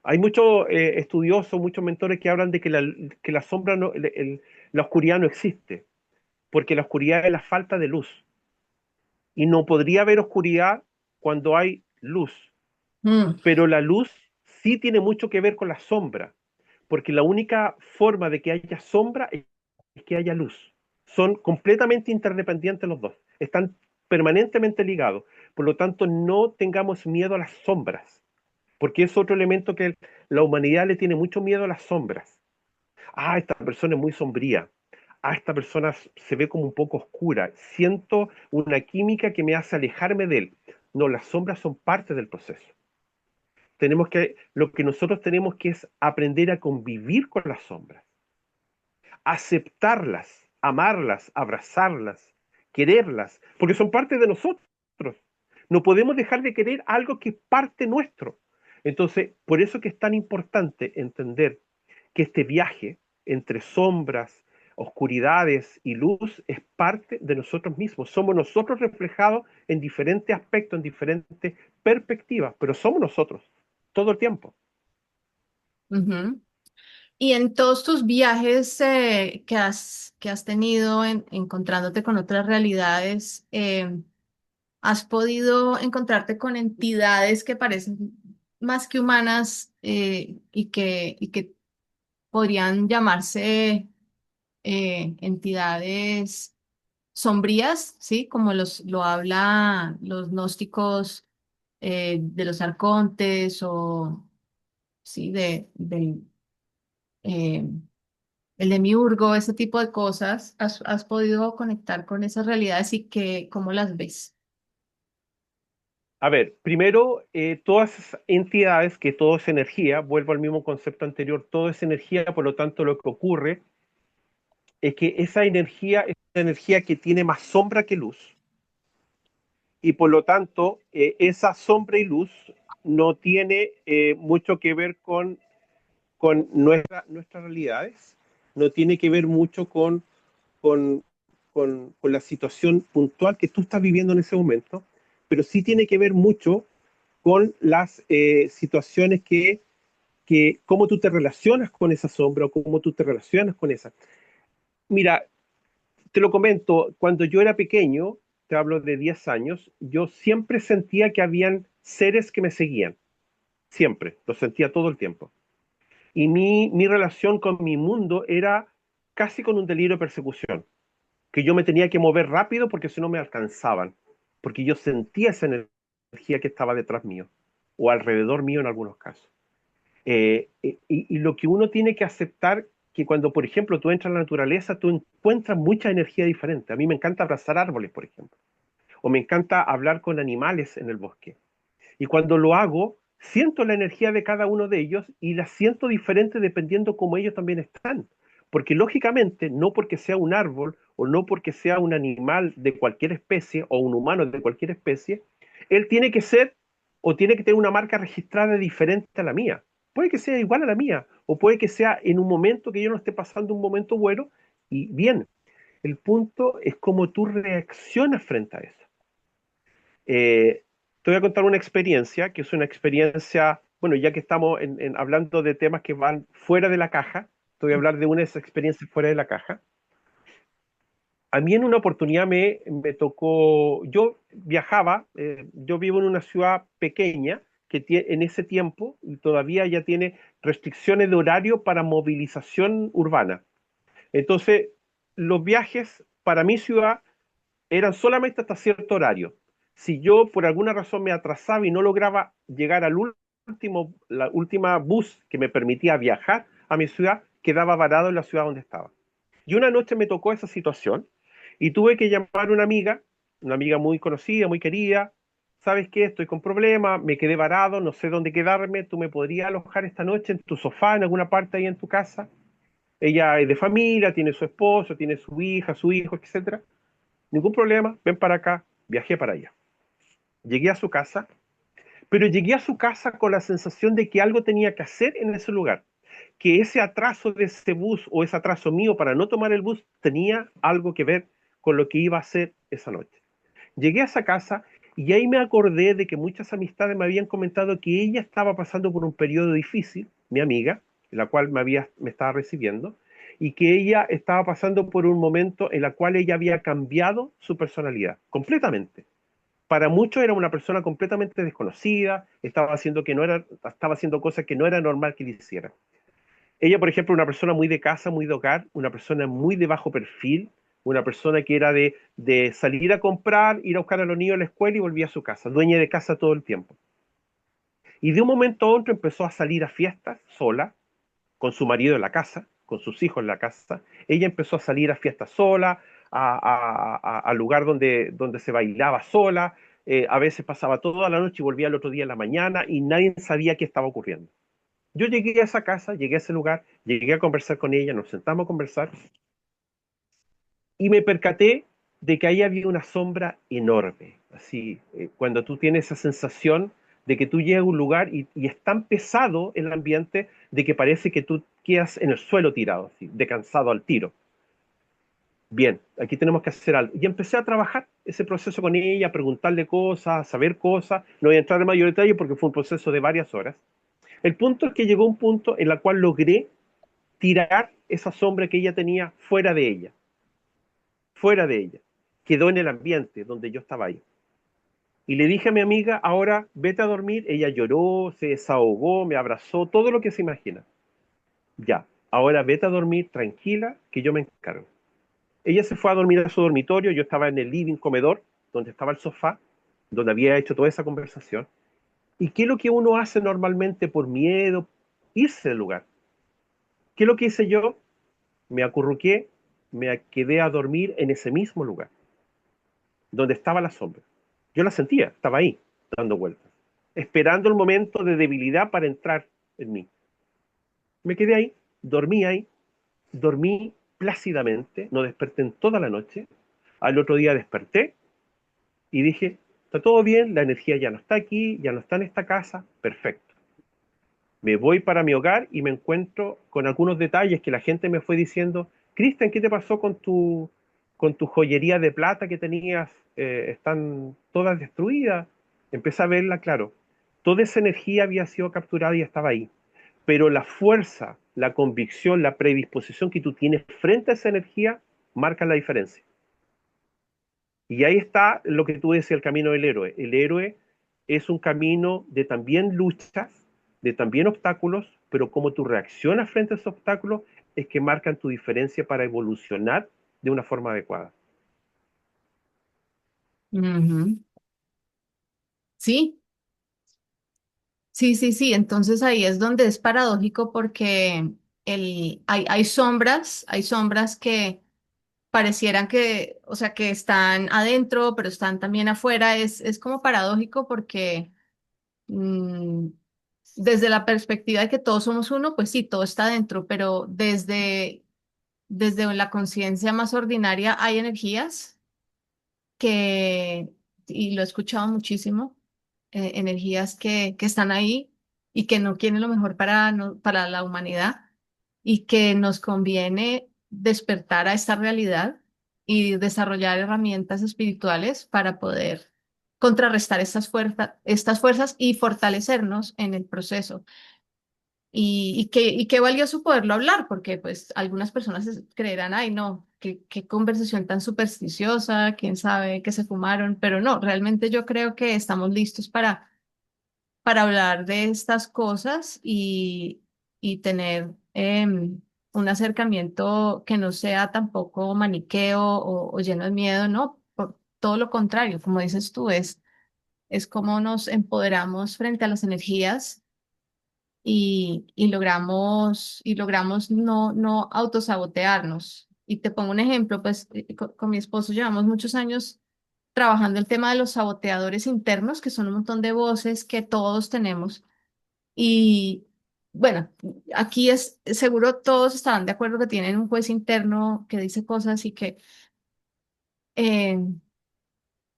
hay muchos estudiosos, muchos mentores que hablan de que la sombra, la oscuridad no existe, porque la oscuridad es la falta de luz. Y no podría haber oscuridad cuando hay luz. mm, Pero la luz sí tiene mucho que ver con la sombra, porque la única forma de que haya sombra es que haya luz. Son completamente interdependientes los dos, están permanentemente ligados. Por lo tanto, no tengamos miedo a las sombras, porque es otro elemento que la humanidad le tiene mucho miedo a las sombras. Ah, esta persona es muy sombría. Ah, esta persona se ve como un poco oscura. Siento una química que me hace alejarme de él. No, las sombras son parte del proceso. Lo que nosotros tenemos que es aprender a convivir con las sombras, aceptarlas, amarlas, abrazarlas, quererlas, porque son parte de nosotros. No podemos dejar de querer algo que es parte nuestro. Entonces, por eso que es tan importante entender que este viaje entre sombras, oscuridades y luz es parte de nosotros mismos. Somos nosotros reflejados en diferentes aspectos, en diferentes perspectivas, pero somos nosotros todo el tiempo. ujú. Y en todos tus viajes que has tenido encontrándote con otras realidades, ¿has podido encontrarte con entidades que parecen más que humanas y que podrían llamarse entidades sombrías, ¿sí? Como lo habla los gnósticos de los arcontes o, sí, eh, el demiurgo, ese tipo de cosas? Has podido conectar con esas realidades y cómo las ves? A ver, primero, todas esas entidades, que todo es energía, vuelvo al mismo concepto anterior, todo es energía, por lo tanto lo que ocurre es que esa energía es una energía que tiene más sombra que luz, y por lo tanto esa sombra y luz no tiene mucho que ver con nuestras realidades, no tiene que ver mucho con, con la situación puntual que tú estás viviendo en ese momento, pero sí tiene que ver mucho con las situaciones cómo tú te relacionas con esa sombra o cómo tú te relacionas con esa. Mira, te lo comento, cuando yo era pequeño, te hablo de 10 años, yo siempre sentía que habían seres que me seguían, siempre, lo sentía todo el tiempo. Y mi relación con mi mundo era casi con un delirio de persecución, que yo me tenía que mover rápido porque si no me alcanzaban, porque yo sentía esa energía que estaba detrás mío, o alrededor mío en algunos casos. Y lo que uno tiene que aceptar, que cuando, por ejemplo, tú entras a la naturaleza, tú encuentras mucha energía diferente. A mí me encanta abrazar árboles, por ejemplo, o me encanta hablar con animales en el bosque. Y cuando lo hago, siento la energía de cada uno de ellos y la siento diferente dependiendo cómo ellos también están. Porque lógicamente, no porque sea un árbol o no porque sea un animal de cualquier especie o un humano de cualquier especie, él tiene que ser o tiene que tener una marca registrada diferente a la mía. Puede que sea igual a la mía o puede que sea en un momento que yo no esté pasando un momento bueno y bien. El punto es cómo tú reaccionas frente a eso. Eh, Te voy a contar una experiencia, que es una experiencia, bueno, ya que estamos hablando de temas que van fuera de la caja, te voy a hablar de una de esas experiencias fuera de la caja. A mí en una oportunidad me tocó, yo viajaba, yo vivo en una ciudad pequeña que en ese tiempo y todavía ya tiene restricciones de horario para movilización urbana. Entonces, los viajes para mi ciudad eran solamente hasta cierto horario. Si yo por alguna razón me atrasaba y no lograba llegar al último, la última bus que me permitía viajar a mi ciudad, quedaba varado en la ciudad donde estaba. Y una noche me tocó esa situación y tuve que llamar a una amiga muy conocida, muy querida. ¿Sabes qué? Estoy con problemas, me quedé varado, no sé dónde quedarme. ¿Tú me podrías alojar esta noche en tu sofá, en alguna parte ahí en tu casa? Ella es de familia, tiene su esposo, tiene su hija, su hijo, etcétera. Ningún problema, ven para acá. Viajé para allá. Llegué a su casa, pero llegué a su casa con la sensación de que algo tenía que hacer en ese lugar, que ese atraso de ese bus o ese atraso mío para no tomar el bus tenía algo que ver con lo que iba a hacer esa noche. Llegué a esa casa y ahí me acordé de que muchas amistades me habían comentado que ella estaba pasando por un periodo difícil, mi amiga, la cual me estaba recibiendo, y que ella estaba pasando por un momento en el cual ella había cambiado su personalidad completamente. Para muchos era una persona completamente desconocida, estaba haciendo cosas que no era normal que le hiciera. Ella, por ejemplo, una persona muy de casa, muy de hogar, una persona muy de bajo perfil, una persona que era de salir a comprar, ir a buscar a los niños a la escuela y volvía a su casa, dueña de casa todo el tiempo. Y de un momento a otro empezó a salir a fiestas sola, con su marido en la casa, con sus hijos en la casa. Ella empezó a salir a fiestas sola, al lugar donde se bailaba sola. A veces pasaba toda la noche y volvía el otro día en la mañana y nadie sabía qué estaba ocurriendo. Yo llegué a esa casa, llegué a ese lugar, llegué a conversar con ella, nos sentamos a conversar y me percaté de que ahí había una sombra enorme. Así, cuando tú tienes esa sensación de que tú llegas a un lugar y es tan pesado el ambiente de que parece que tú quedas en el suelo tirado, así, de cansado al tiro. Bien, aquí tenemos que hacer algo. Y empecé a trabajar ese proceso con ella, a preguntarle cosas, a saber cosas. No voy a entrar en mayor detalle porque fue un proceso de varias horas. El punto es que llegó un punto en el cual logré tirar esa sombra que ella tenía fuera de ella, fuera de ella. Quedó en el ambiente donde yo estaba ahí. Y le dije a mi amiga, ahora vete a dormir. Ella lloró, se desahogó, me abrazó, todo lo que se imagina. Ya, ahora vete a dormir tranquila, que yo me encargo. Ella se fue a dormir a su dormitorio, yo estaba en el living comedor, donde estaba el sofá, donde había hecho toda esa conversación. ¿Y qué es lo que uno hace normalmente por miedo? Irse del lugar. ¿Qué es lo que hice yo? Me acurruqué, me quedé a dormir en ese mismo lugar, donde estaba la sombra. Yo la sentía, estaba ahí, dando vueltas, esperando el momento de debilidad para entrar en mí. Me quedé ahí, dormí plácidamente, no desperté en toda la noche. Al otro día desperté y dije, está todo bien, la energía ya no está aquí, ya no está en esta casa, perfecto. Me voy para mi hogar y me encuentro con algunos detalles que la gente me fue diciendo, Cristian, ¿qué te pasó con tu joyería de plata que tenías? Están todas destruidas. Empecé a verla, claro. Toda esa energía había sido capturada y estaba ahí. Pero la fuerza, la convicción, la predisposición que tú tienes frente a esa energía marca la diferencia. Y ahí está lo que tú decías, el camino del héroe. El héroe es un camino de también luchas, de también obstáculos, pero cómo tú reaccionas frente a esos obstáculos es que marcan tu diferencia para evolucionar de una forma adecuada. Ujú. Sí, sí, sí, sí. Entonces ahí es donde es paradójico porque hay sombras que parecieran que, o sea, que están adentro, pero están también afuera. Es como paradójico porque mm, desde la perspectiva de que todos somos uno, pues sí, todo está adentro, pero desde desde la conciencia más ordinaria hay energías que, y lo he escuchado muchísimo, energías que están ahí y que no quieren lo mejor para, para la humanidad y que nos conviene despertar a esta realidad y desarrollar herramientas espirituales para poder contrarrestar estas fuerzas y fortalecernos en el proceso. Y qué valioso poderlo hablar, porque pues algunas personas creerán, ay, no, qué conversación tan supersticiosa, quién sabe qué se fumaron, pero no, realmente yo creo que estamos listos para hablar de estas cosas y tener un acercamiento que no sea tampoco maniqueo o lleno de miedo, no, por todo lo contrario, como dices tú, es cómo nos empoderamos frente a las energías y logramos no autosabotearnos. Y te pongo un ejemplo, pues con mi esposo llevamos muchos años trabajando el tema de los saboteadores internos, que son un montón de voces que todos tenemos. Y bueno, aquí es seguro todos estarán de acuerdo que tienen un juez interno que dice cosas y que, eh,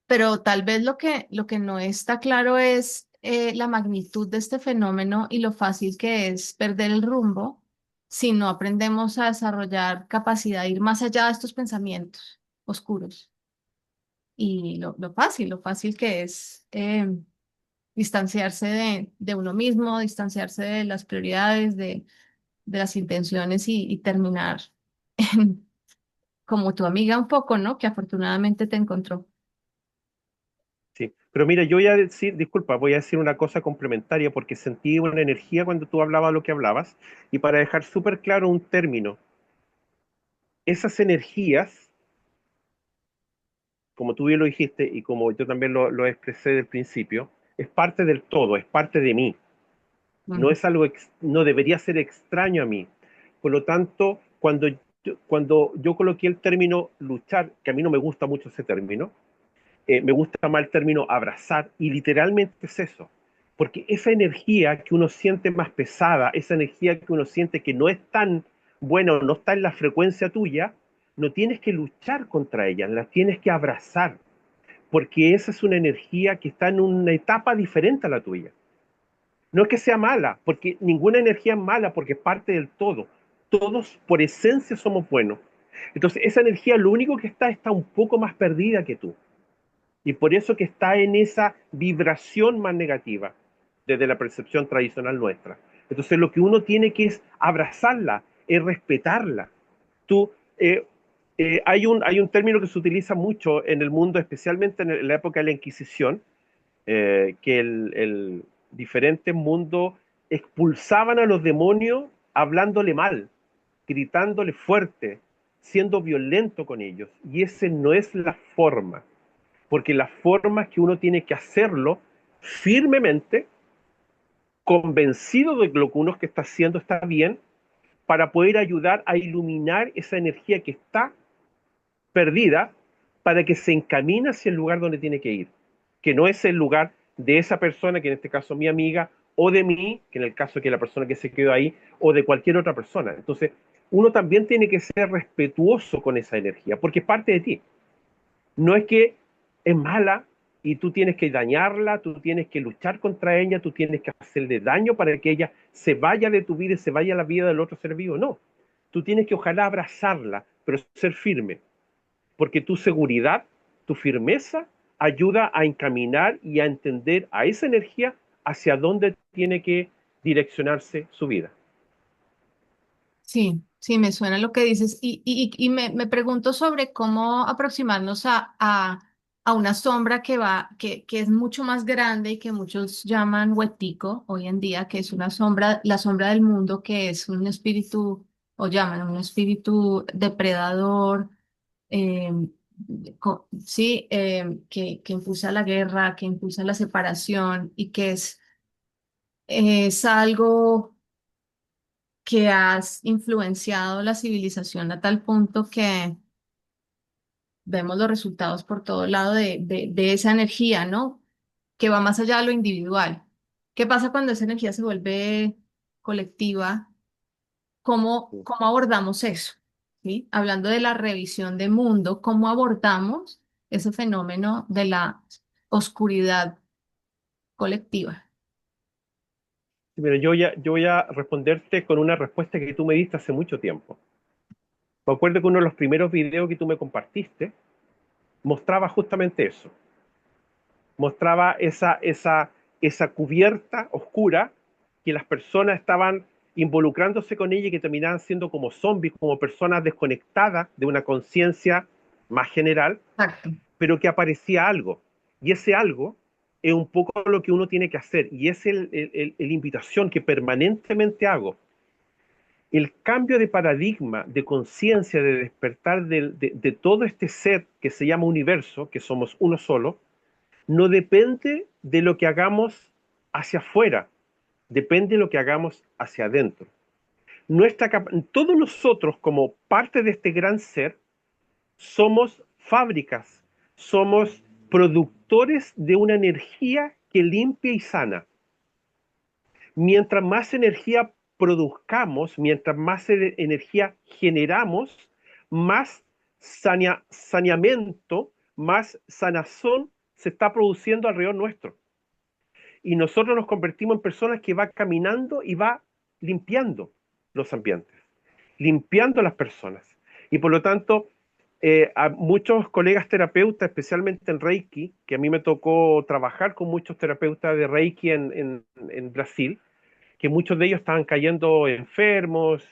pero tal vez lo que no está claro es la magnitud de este fenómeno y lo fácil que es perder el rumbo si no aprendemos a desarrollar capacidad de ir más allá de estos pensamientos oscuros. Y lo fácil que es distanciarse de uno mismo, distanciarse de las prioridades, de las intenciones y terminar como tu amiga un poco, ¿no? Que afortunadamente te encontró. Sí, pero mira, yo voy a decir, disculpa, voy a decir una cosa complementaria porque sentí una energía cuando tú hablabas lo que hablabas y para dejar súper claro un término, esas energías, como tú bien lo dijiste y como yo también lo expresé del principio, es parte del todo, es parte de mí, no Ujú. es algo, no debería ser extraño a mí. Por lo tanto, cuando yo coloqué el término luchar, que a mí no me gusta mucho ese término, me gusta más el término abrazar, y literalmente es eso. Porque esa energía que uno siente más pesada, esa energía que uno siente que no es tan buena o no está en la frecuencia tuya, no tienes que luchar contra ella, la tienes que abrazar, porque esa es una energía que está en una etapa diferente a la tuya. No es que sea mala, porque ninguna energía es mala, porque es parte del todo. Todos por esencia somos buenos. Entonces, esa energía lo único que está un poco más perdida que tú. Y por eso que está en esa vibración más negativa, desde la percepción tradicional nuestra. Entonces lo que uno tiene que es abrazarla, es respetarla. Tú, hay un término que se utiliza mucho en el mundo, especialmente en la época de la Inquisición, que el diferente mundo expulsaban a los demonios hablándole mal, gritándole fuerte, siendo violento con ellos. Y ese no es la forma, porque la forma es que uno tiene que hacerlo firmemente, convencido de que lo que uno que está haciendo está bien, para poder ayudar a iluminar esa energía que está perdida, para que se encamine hacia el lugar donde tiene que ir, que no es el lugar de esa persona, que en este caso mi amiga, o de mí, que en el caso que la persona que se quedó ahí, o de cualquier otra persona. Entonces, uno también tiene que ser respetuoso con esa energía, porque es parte de ti. No es que es mala y tú tienes que dañarla, tú tienes que luchar contra ella, tú tienes que hacerle daño para que ella se vaya de tu vida y se vaya a la vida del otro ser vivo. No, tú tienes que ojalá abrazarla, pero ser firme, porque tu seguridad, tu firmeza ayuda a encaminar y a entender a esa energía hacia dónde tiene que direccionarse su vida. Sí, sí, me suena lo que dices. Y me pregunto sobre cómo aproximarnos a una sombra que es mucho más grande y que muchos llaman huetico hoy en día, que es una sombra, la sombra del mundo, que es un espíritu, o llaman un espíritu depredador, eh, sí, que impulsa la guerra, que impulsa la separación y que es algo que has influenciado la civilización a tal punto que vemos los resultados por todo lado de esa energía, ¿no? Que va más allá de lo individual. ¿Qué pasa cuando esa energía se vuelve colectiva? ¿Cómo abordamos eso? ¿sí? Hablando de la revisión de mundo, ¿cómo abordamos ese fenómeno de la oscuridad colectiva? Mira, yo voy a responderte con una respuesta que tú me diste hace mucho tiempo. Me acuerdo que uno de los primeros videos que tú me compartiste mostraba justamente eso. Mostraba esa cubierta oscura que las personas estaban involucrándose con ella y que terminaban siendo como zombies, como personas desconectadas de una conciencia más general, Exacto. pero que aparecía algo. Y ese algo es un poco lo que uno tiene que hacer. Y es el invitación que permanentemente hago. El cambio de paradigma, de conciencia, de despertar de todo este ser que se llama universo, que somos uno solo, no depende de lo que hagamos hacia afuera, depende de lo que hagamos hacia adentro. Todos nosotros, como parte de este gran ser, somos fábricas, somos productores de una energía que limpia y sana. Mientras más energía produzcamos, mientras más energía generamos, más saneamiento, más sanación se está produciendo alrededor nuestro. Y nosotros nos convertimos en personas que va caminando y va limpiando los ambientes, limpiando a las personas. Y por lo tanto, a muchos colegas terapeutas, especialmente en Reiki, que a mí me tocó trabajar con muchos terapeutas de Reiki en Brasil, que muchos de ellos estaban cayendo enfermos,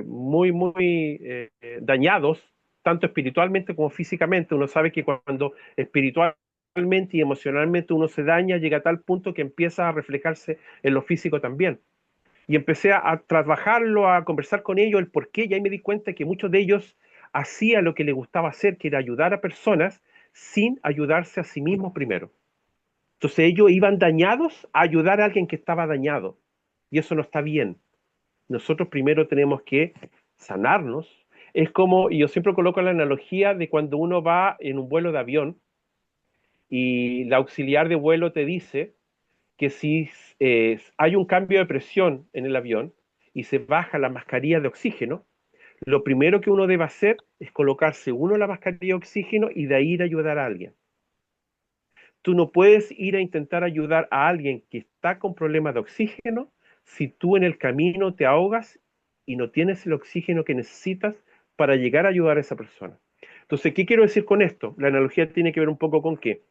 muy dañados, tanto espiritualmente como físicamente. Uno sabe que cuando espiritualmente y emocionalmente uno se daña, llega a tal punto que empieza a reflejarse en lo físico también. Y empecé a trabajarlo, a conversar con ellos, el por qué, y ahí me di cuenta que muchos de ellos hacían lo que les gustaba hacer, que era ayudar a personas sin ayudarse a sí mismos primero. Entonces ellos iban dañados a ayudar a alguien que estaba dañado. Y eso no está bien. Nosotros primero tenemos que sanarnos. Es como, y yo siempre coloco la analogía de cuando uno va en un vuelo de avión y la auxiliar de vuelo te dice que si hay un cambio de presión en el avión y se baja la mascarilla de oxígeno, lo primero que uno debe hacer es colocarse uno la mascarilla de oxígeno y de ahí ir a ayudar a alguien. Tú no puedes ir a intentar ayudar a alguien que está con problemas de oxígeno si tú en el camino te ahogas y no tienes el oxígeno que necesitas para llegar a ayudar a esa persona. Entonces, ¿qué quiero decir con esto? La analogía tiene que ver un poco con que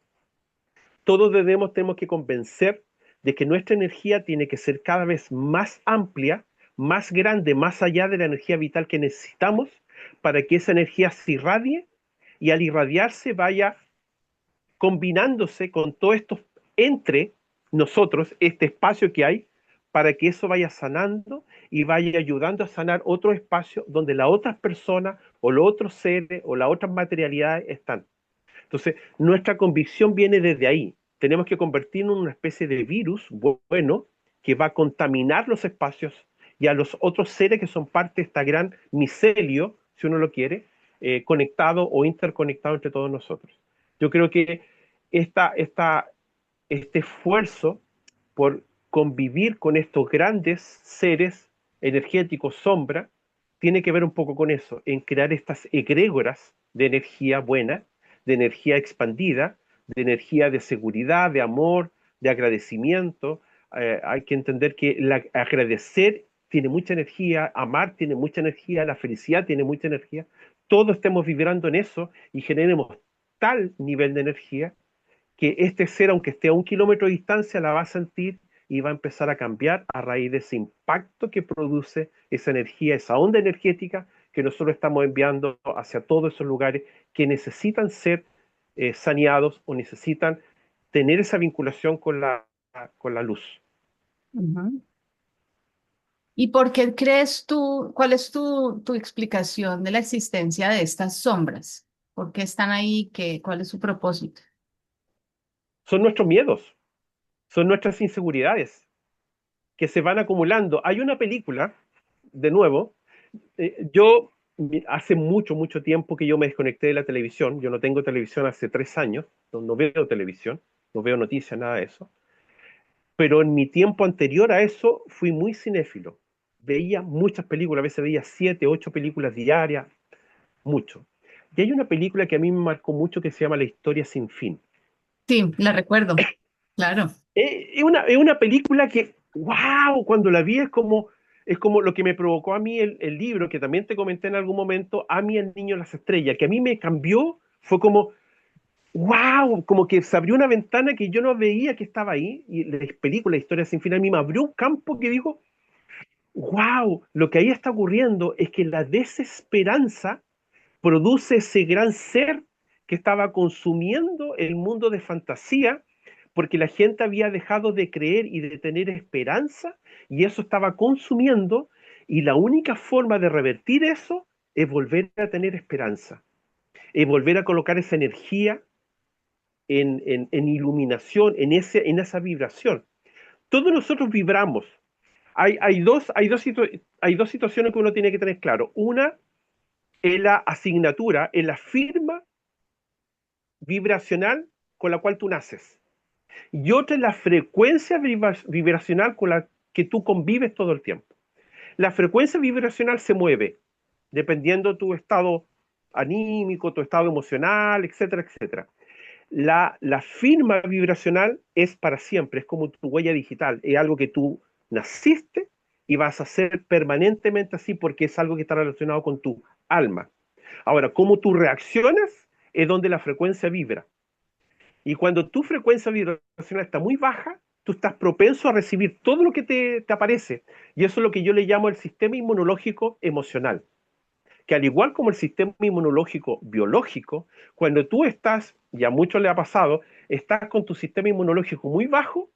todos tenemos que convencer de que nuestra energía tiene que ser cada vez más amplia, más grande, más allá de la energía vital que necesitamos para que esa energía se irradie y al irradiarse vaya combinándose con todo esto entre nosotros, este espacio que hay, para que eso vaya sanando y vaya ayudando a sanar otro espacio donde las otras personas o los otros seres o las otras materialidades están. Entonces, nuestra convicción viene desde ahí. Tenemos que convertirnos en una especie de virus bueno que va a contaminar los espacios y a los otros seres que son parte de esta gran micelio, si uno lo quiere, conectado o interconectado entre todos nosotros. Yo creo que esta, esta, este esfuerzo por convivir con estos grandes seres energéticos sombra tiene que ver un poco con eso, en crear estas egrégoras de energía buena, de energía expandida, de energía de seguridad, de amor, de agradecimiento. Hay que entender que agradecer tiene mucha energía, amar tiene mucha energía, la felicidad tiene mucha energía. Todos estemos vibrando en eso y generemos tal nivel de energía que este ser, aunque esté a 1 kilómetro de distancia, la va a sentir y va a empezar a cambiar a raíz de ese impacto que produce esa energía, esa onda energética que nosotros estamos enviando hacia todos esos lugares que necesitan ser saneados o necesitan tener esa vinculación con la luz. Ujú. ¿Y por qué crees tú, cuál es tu explicación de la existencia de estas sombras? ¿Por qué están ahí? ¿Cuál es su propósito? Son nuestros miedos, son nuestras inseguridades que se van acumulando. Hay una película, de nuevo, hace mucho tiempo que yo me desconecté de la televisión. Yo no tengo televisión hace 3 años. No veo televisión, no veo noticias, nada de eso. Pero en mi tiempo anterior a eso fui muy cinéfilo. Veía muchas películas, a veces veía 7, 8 películas diarias. mucho. Y hay una película que a mí me marcó mucho que se llama La historia sin fin. Sí, la recuerdo, claro. Es una película que, wow, cuando la vi es como lo que me provocó a mí el libro, que también te comenté en algún momento, A mí el niño de las estrellas, que a mí me cambió, fue como, wow, como que se abrió una ventana que yo no veía que estaba ahí, y la película, La historia sin fin, a mí me abrió un campo que dijo, wow, lo que ahí está ocurriendo es que la desesperanza produce ese gran ser que estaba consumiendo el mundo de fantasía porque la gente había dejado de creer y de tener esperanza y eso estaba consumiendo y la única forma de revertir eso es volver a tener esperanza, es volver a colocar esa energía en iluminación, en esa vibración. Todos nosotros vibramos. Hay dos situaciones que uno tiene que tener claro. Una es la asignatura, es la firma vibracional con la cual tú naces. Y otra es la frecuencia vibracional con la que tú convives todo el tiempo. La frecuencia vibracional se mueve dependiendo de tu estado anímico, tu estado emocional, etcétera, etcétera. La firma vibracional es para siempre, es como tu huella digital, es algo que tú naciste y vas a ser permanentemente así porque es algo que está relacionado con tu alma. Ahora, cómo tú reaccionas es donde la frecuencia vibra. Y cuando tu frecuencia vibracional está muy baja, tú estás propenso a recibir todo lo que te aparece. Y eso es lo que yo le llamo el sistema inmunológico emocional. Que al igual como el sistema inmunológico biológico, cuando tú estás, y a muchos le ha pasado, estás con tu sistema inmunológico muy bajo,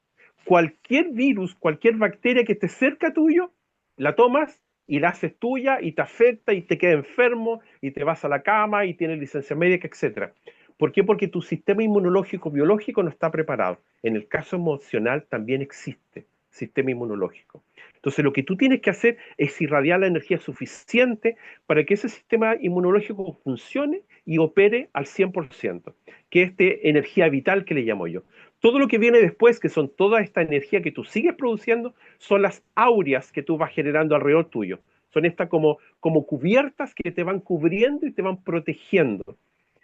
cualquier virus, cualquier bacteria que esté cerca tuyo, la tomas y la haces tuya y te afecta y te queda enfermo y te vas a la cama y tienes licencia médica, etcétera. ¿Por qué? Porque tu sistema inmunológico biológico no está preparado. En el caso emocional también existe sistema inmunológico. Entonces lo que tú tienes que hacer es irradiar la energía suficiente para que ese sistema inmunológico funcione y opere al 100%, que es energía vital que le llamo yo. Todo lo que viene después, que son toda esta energía que tú sigues produciendo, son las áureas que tú vas generando alrededor tuyo. Son estas como cubiertas que te van cubriendo y te van protegiendo.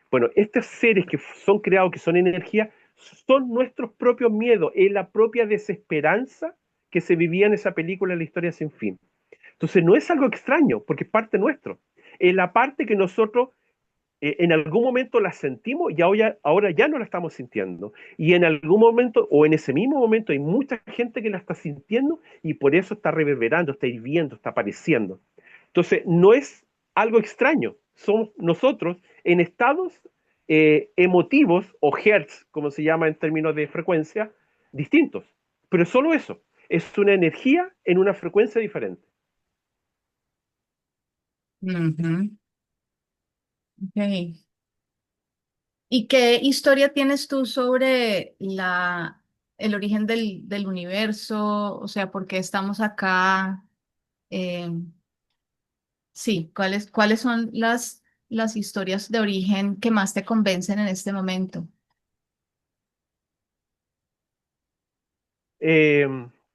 Bueno, estos seres que son creados, que son energía, son nuestros propios miedos, es la propia desesperanza que se vivía en esa película La historia sin fin. Entonces no es algo extraño, porque es parte nuestro. Es la parte que nosotros en algún momento la sentimos y ahora ya no la estamos sintiendo. Y en algún momento, o en ese mismo momento, hay mucha gente que la está sintiendo y por eso está reverberando, está hirviendo, está apareciendo. Entonces, no es algo extraño. Somos nosotros en estados emotivos o hertz, como se llama en términos de frecuencia, distintos. Pero es solo eso. Es una energía en una frecuencia diferente. Ujú, ok. ¿Y qué historia tienes tú sobre el origen del universo? O sea, ¿por qué estamos acá? Eh, sí, ¿cuáles son las historias de origen que más te convencen en este momento? Eh,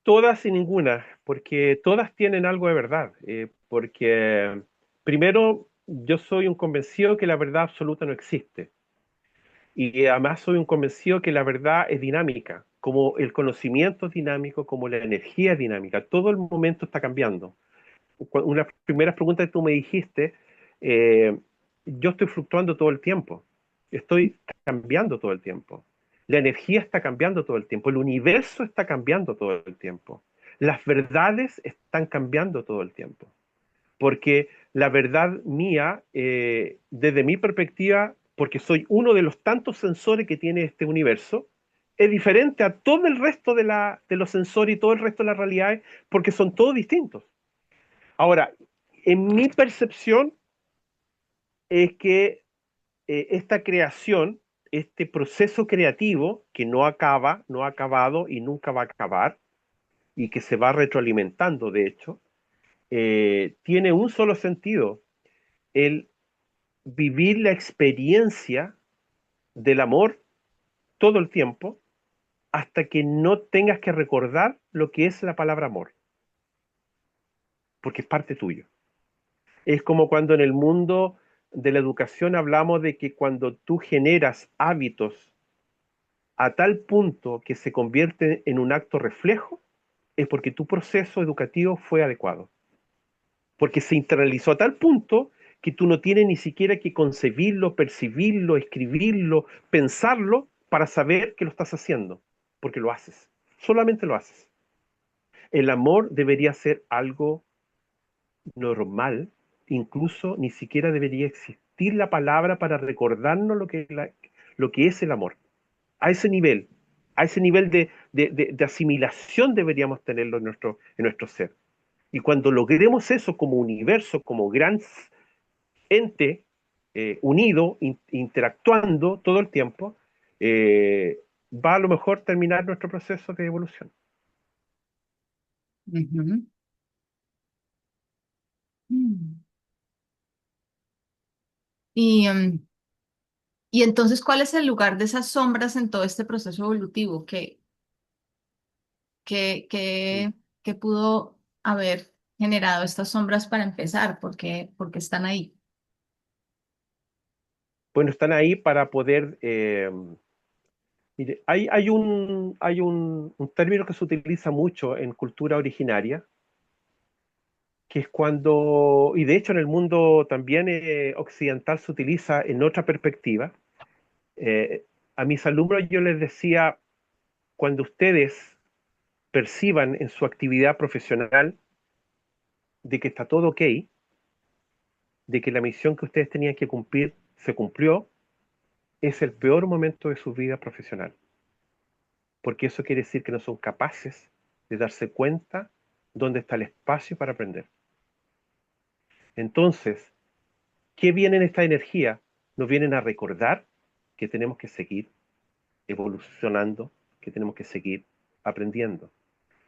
Todas y ninguna, porque todas tienen algo de verdad. Porque, primero, yo soy un convencido que la verdad absoluta no existe. Y además soy un convencido que la verdad es dinámica, como el conocimiento es dinámico, como la energía es dinámica. Todo el momento está cambiando. Una primera pregunta que tú me dijiste, eh, yo estoy fluctuando todo el tiempo, estoy cambiando todo el tiempo, la energía está cambiando todo el tiempo, el universo está cambiando todo el tiempo, las verdades están cambiando todo el tiempo, porque la verdad mía, desde mi perspectiva, porque soy uno de los tantos sensores que tiene este universo, es diferente a todo el resto de los sensores y todo el resto de las realidades, porque son todos distintos. Ahora, en mi percepción es que esta creación, este proceso creativo que no acaba, no ha acabado y nunca va a acabar, y que se va retroalimentando, de hecho, tiene un solo sentido, el vivir la experiencia del amor todo el tiempo hasta que no tengas que recordar lo que es la palabra amor, porque es parte tuyo. Es como cuando en el mundo de la educación hablamos de que cuando tú generas hábitos a tal punto que se convierte en un acto reflejo, es porque tu proceso educativo fue adecuado. Porque se internalizó a tal punto que tú no tienes ni siquiera que concebirlo, percibirlo, escribirlo, pensarlo para saber que lo estás haciendo, porque lo haces, solamente lo haces. El amor debería ser algo normal, incluso ni siquiera debería existir la palabra para recordarnos lo que es el amor. A ese nivel de asimilación deberíamos tenerlo en nuestro ser. Y cuando logremos eso como universo, como gran ente unido, interactuando todo el tiempo, va a lo mejor terminar nuestro proceso de evolución. Ujú. Mm. Y, y entonces, ¿cuál es el lugar de esas sombras en todo este proceso evolutivo? ¿Qué, Mm. qué, qué pudo haber generado estas sombras para empezar? Porque están ahí. Bueno, están ahí para poder... mire, hay un término que se utiliza mucho en cultura originaria, que es cuando, y de hecho en el mundo también occidental se utiliza en otra perspectiva. Eh, a mis alumnos yo les decía, cuando ustedes perciban en su actividad profesional de que está todo ok, de que la misión que ustedes tenían que cumplir se cumplió, es el peor momento de su vida profesional, porque eso quiere decir que no son capaces de darse cuenta dónde está el espacio para aprender. Entonces, ¿qué vienen esta energía? Nos vienen a recordar que tenemos que seguir evolucionando, que tenemos que seguir aprendiendo.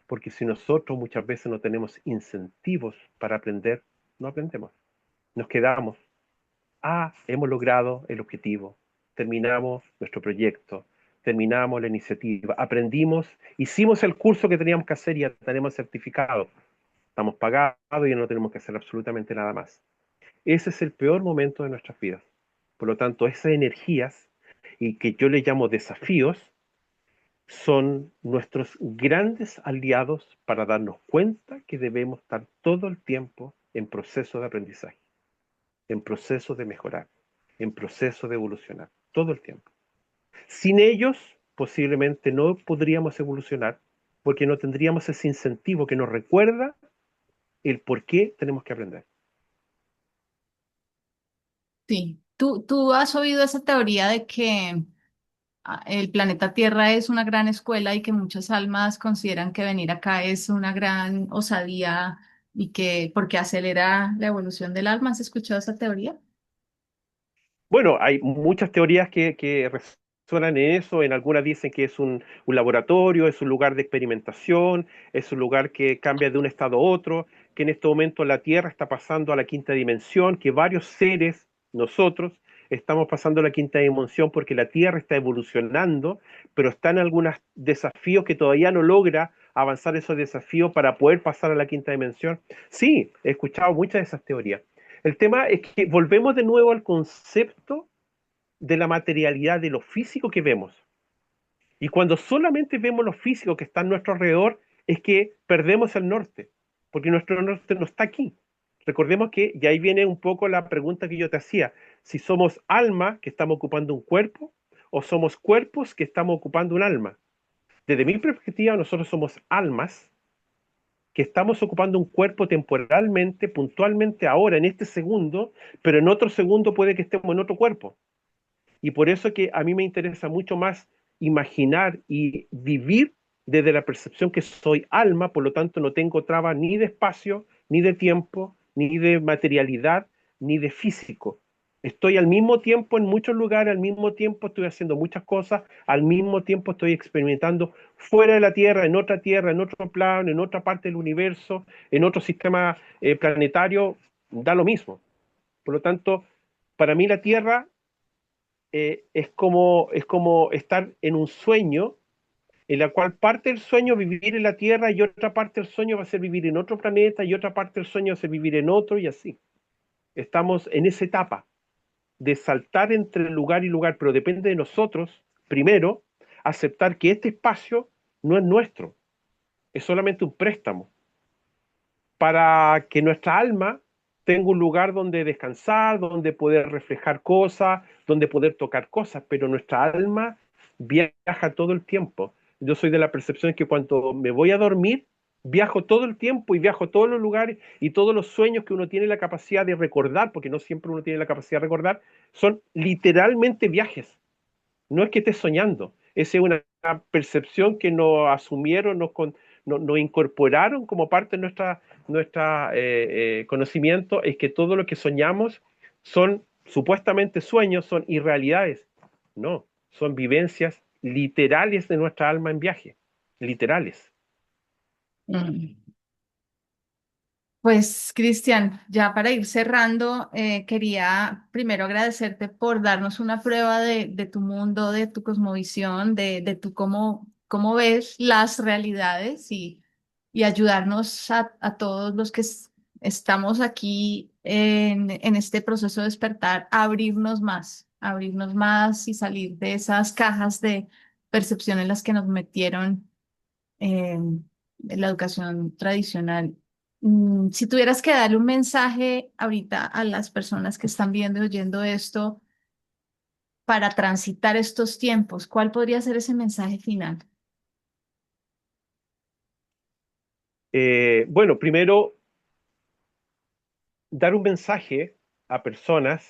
Porque si nosotros muchas veces no tenemos incentivos para aprender, no aprendemos. Nos quedamos. Hemos logrado el objetivo, terminamos nuestro proyecto, terminamos la iniciativa, aprendimos, hicimos el curso que teníamos que hacer y ya tenemos certificado. Estamos pagados y ya no tenemos que hacer absolutamente nada más. Ese es el peor momento de nuestras vidas. Por lo tanto, esas energías, y que yo les llamo desafíos, son nuestros grandes aliados para darnos cuenta que debemos estar todo el tiempo en proceso de aprendizaje, en proceso de mejorar, en proceso de evolucionar, todo el tiempo. Sin ellos, posiblemente no podríamos evolucionar porque no tendríamos ese incentivo que nos recuerda el por qué tenemos que aprender. Sí. ¿Tú has oído esa teoría de que el planeta Tierra es una gran escuela y que muchas almas consideran que venir acá es una gran osadía y que porque acelera la evolución del alma? ¿Has escuchado esa teoría? Bueno, hay muchas teorías que resuenan en eso. En algunas dicen que es un laboratorio, es un lugar de experimentación, es un lugar que cambia de un estado a otro, que en este momento la Tierra está pasando a la quinta dimensión, que varios seres, nosotros, estamos pasando a la quinta dimensión porque la Tierra está evolucionando, pero están algunos desafíos que todavía no logra avanzar esos desafíos para poder pasar a la quinta dimensión. Sí, he escuchado muchas de esas teorías. El tema es que volvemos de nuevo al concepto de la materialidad, de lo físico que vemos. Y cuando solamente vemos lo físico que está a nuestro alrededor, es que perdemos el norte, porque nuestro norte no está aquí. Recordemos que, y ahí viene un poco la pregunta que yo te hacía, si somos alma que estamos ocupando un cuerpo o somos cuerpos que estamos ocupando un alma. Desde mi perspectiva, nosotros somos almas que estamos ocupando un cuerpo temporalmente, puntualmente ahora, en este segundo, pero en otro segundo puede que estemos en otro cuerpo. Y por eso que a mí me interesa mucho más imaginar y vivir desde la percepción que soy alma, por lo tanto no tengo trabas ni de espacio, ni de tiempo, ni de materialidad, ni de físico. Estoy al mismo tiempo en muchos lugares, al mismo tiempo estoy haciendo muchas cosas, al mismo tiempo estoy experimentando fuera de la Tierra, en otro plano, en otra parte del universo, en otro sistema planetario, da lo mismo. Por lo tanto, para mí la Tierra es como estar en un sueño en la cual parte del sueño es vivir en la Tierra y otra parte del sueño va a ser vivir en otro planeta y otra parte del sueño va a ser vivir en otro y así. Estamos en esa etapa. de saltar entre lugar y lugar, pero depende de nosotros, primero, aceptar que este espacio no es nuestro, es solamente un préstamo para que nuestra alma tenga un lugar donde descansar, donde poder reflejar cosas, donde poder tocar cosas, pero nuestra alma viaja todo el tiempo. Yo soy de la percepción que cuando me voy a dormir, viajo todo el tiempo y viajo a todos los lugares y todos los sueños que uno tiene la capacidad de recordar, porque no siempre uno tiene la capacidad de recordar, son literalmente viajes. No es que estés soñando, esa es una percepción que nos asumieron, nos incorporaron como parte de nuestra conocimiento, es que todo lo que soñamos son supuestamente sueños, son irrealidades. No, son vivencias literales de nuestra alma en viaje, literales. Mm. Pues, Cristian, ya para ir cerrando, quería primero agradecerte por darnos una prueba de tu mundo, de tu cosmovisión, de tu cómo ves las realidades y ayudarnos a todos los que estamos aquí en este proceso de despertar, a abrirnos más y salir de esas cajas de percepción en las que nos metieron en la educación tradicional. Si tuvieras que darle un mensaje ahorita a las personas que están viendo y oyendo esto para transitar estos tiempos, ¿cuál podría ser ese mensaje final? Bueno, primero, dar un mensaje a personas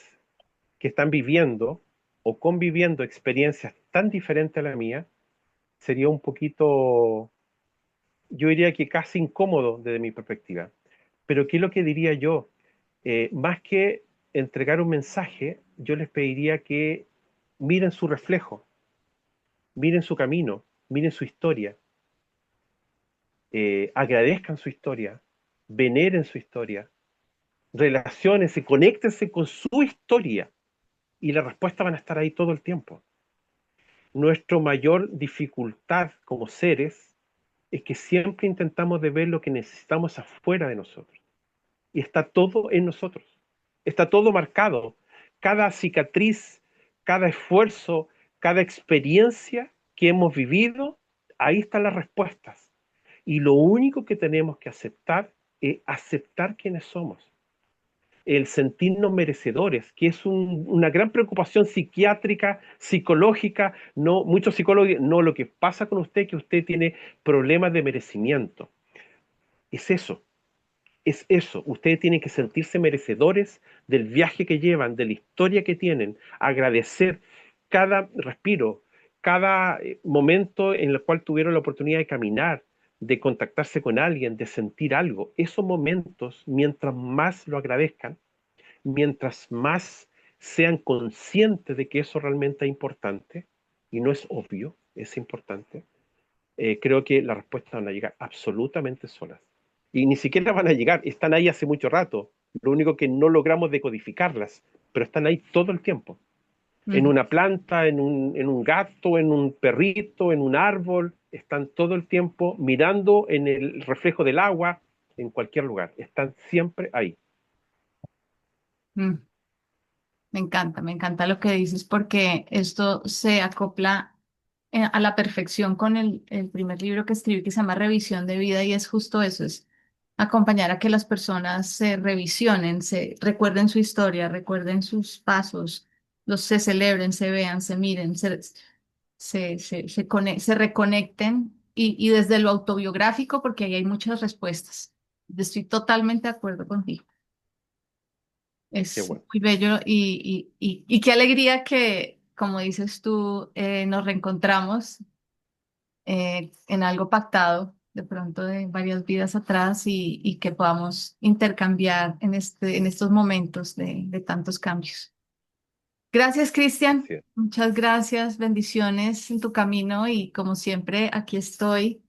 que están viviendo o conviviendo experiencias tan diferentes a la mía, sería un poquito, yo diría que casi incómodo desde mi perspectiva. Pero ¿qué es lo que diría yo? Más que entregar un mensaje, yo les pediría que miren su reflejo, miren su camino, miren su historia, agradezcan su historia, veneren su historia, relaciónense, conéctense con su historia y las respuestas van a estar ahí todo el tiempo. Nuestra mayor dificultad como seres es que siempre intentamos de ver lo que necesitamos afuera de nosotros. Y está todo en nosotros. Está todo marcado. Cada cicatriz, cada esfuerzo, cada experiencia que hemos vivido, ahí están las respuestas. Y lo único que tenemos que aceptar es aceptar quiénes somos, el sentirnos merecedores, que es una gran preocupación psiquiátrica, psicológica. No, muchos psicólogos dicen, no, lo que pasa con usted es que usted tiene problemas de merecimiento. Es eso, es eso. Ustedes tienen que sentirse merecedores del viaje que llevan, de la historia que tienen, agradecer cada respiro, cada momento en el cual tuvieron la oportunidad de caminar, de contactarse con alguien, de sentir algo. Esos momentos, mientras más lo agradezcan, mientras más sean conscientes de que eso realmente es importante, y no es obvio, es importante, creo que las respuestas van a llegar absolutamente solas. Y ni siquiera van a llegar, están ahí hace mucho rato. Lo único que no logramos decodificarlas, pero están ahí todo el tiempo. En Mm. una planta, en un gato, en un perrito, en un árbol, están todo el tiempo mirando en el reflejo del agua, en cualquier lugar. Están siempre ahí. Mm. Me encanta lo que dices porque esto se acopla a la perfección con el primer libro que escribí que se llama Revisión de Vida y es justo eso, es acompañar a que las personas se revisionen, se recuerden su historia, recuerden sus pasos, se celebren, se vean, se miren, se reconecten y desde lo autobiográfico porque ahí hay muchas respuestas. Estoy totalmente de acuerdo contigo. Qué Es bueno. muy bello y qué alegría que, como dices tú, nos reencontramos en algo pactado de pronto de varias vidas atrás y que podamos intercambiar en estos momentos de tantos cambios. Gracias, Cristian. Así es. Muchas gracias. Bendiciones en tu camino y como siempre, aquí estoy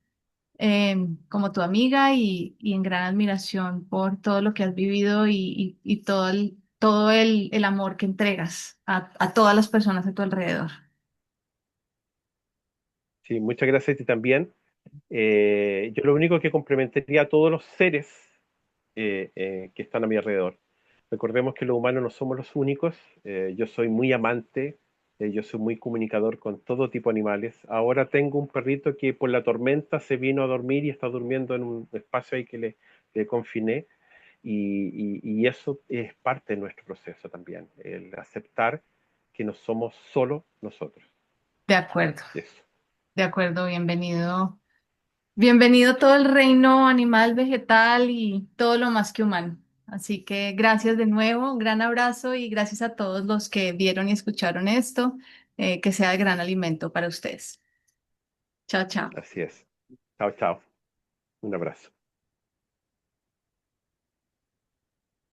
como tu amiga y en gran admiración por todo lo que has vivido y todo el amor que entregas a todas las personas a tu alrededor. Sí, muchas gracias a ti también. Yo lo único que complementaría a todos los seres que están a mi alrededor. Recordemos que los humanos no somos los únicos. Yo soy muy amante, yo soy muy comunicador con todo tipo de animales. Ahora tengo un perrito que por la tormenta se vino a dormir y está durmiendo en un espacio ahí que le confiné. Y eso es parte de nuestro proceso también, el aceptar que no somos solo nosotros. De Eso, acuerdo, bienvenido. Bienvenido todo el reino animal, vegetal y todo lo más que humano. Así que gracias de nuevo, un gran abrazo y gracias a todos los que vieron y escucharon esto, que sea de gran alimento para ustedes. Chao, chao. así es. Chao, chao. Un abrazo.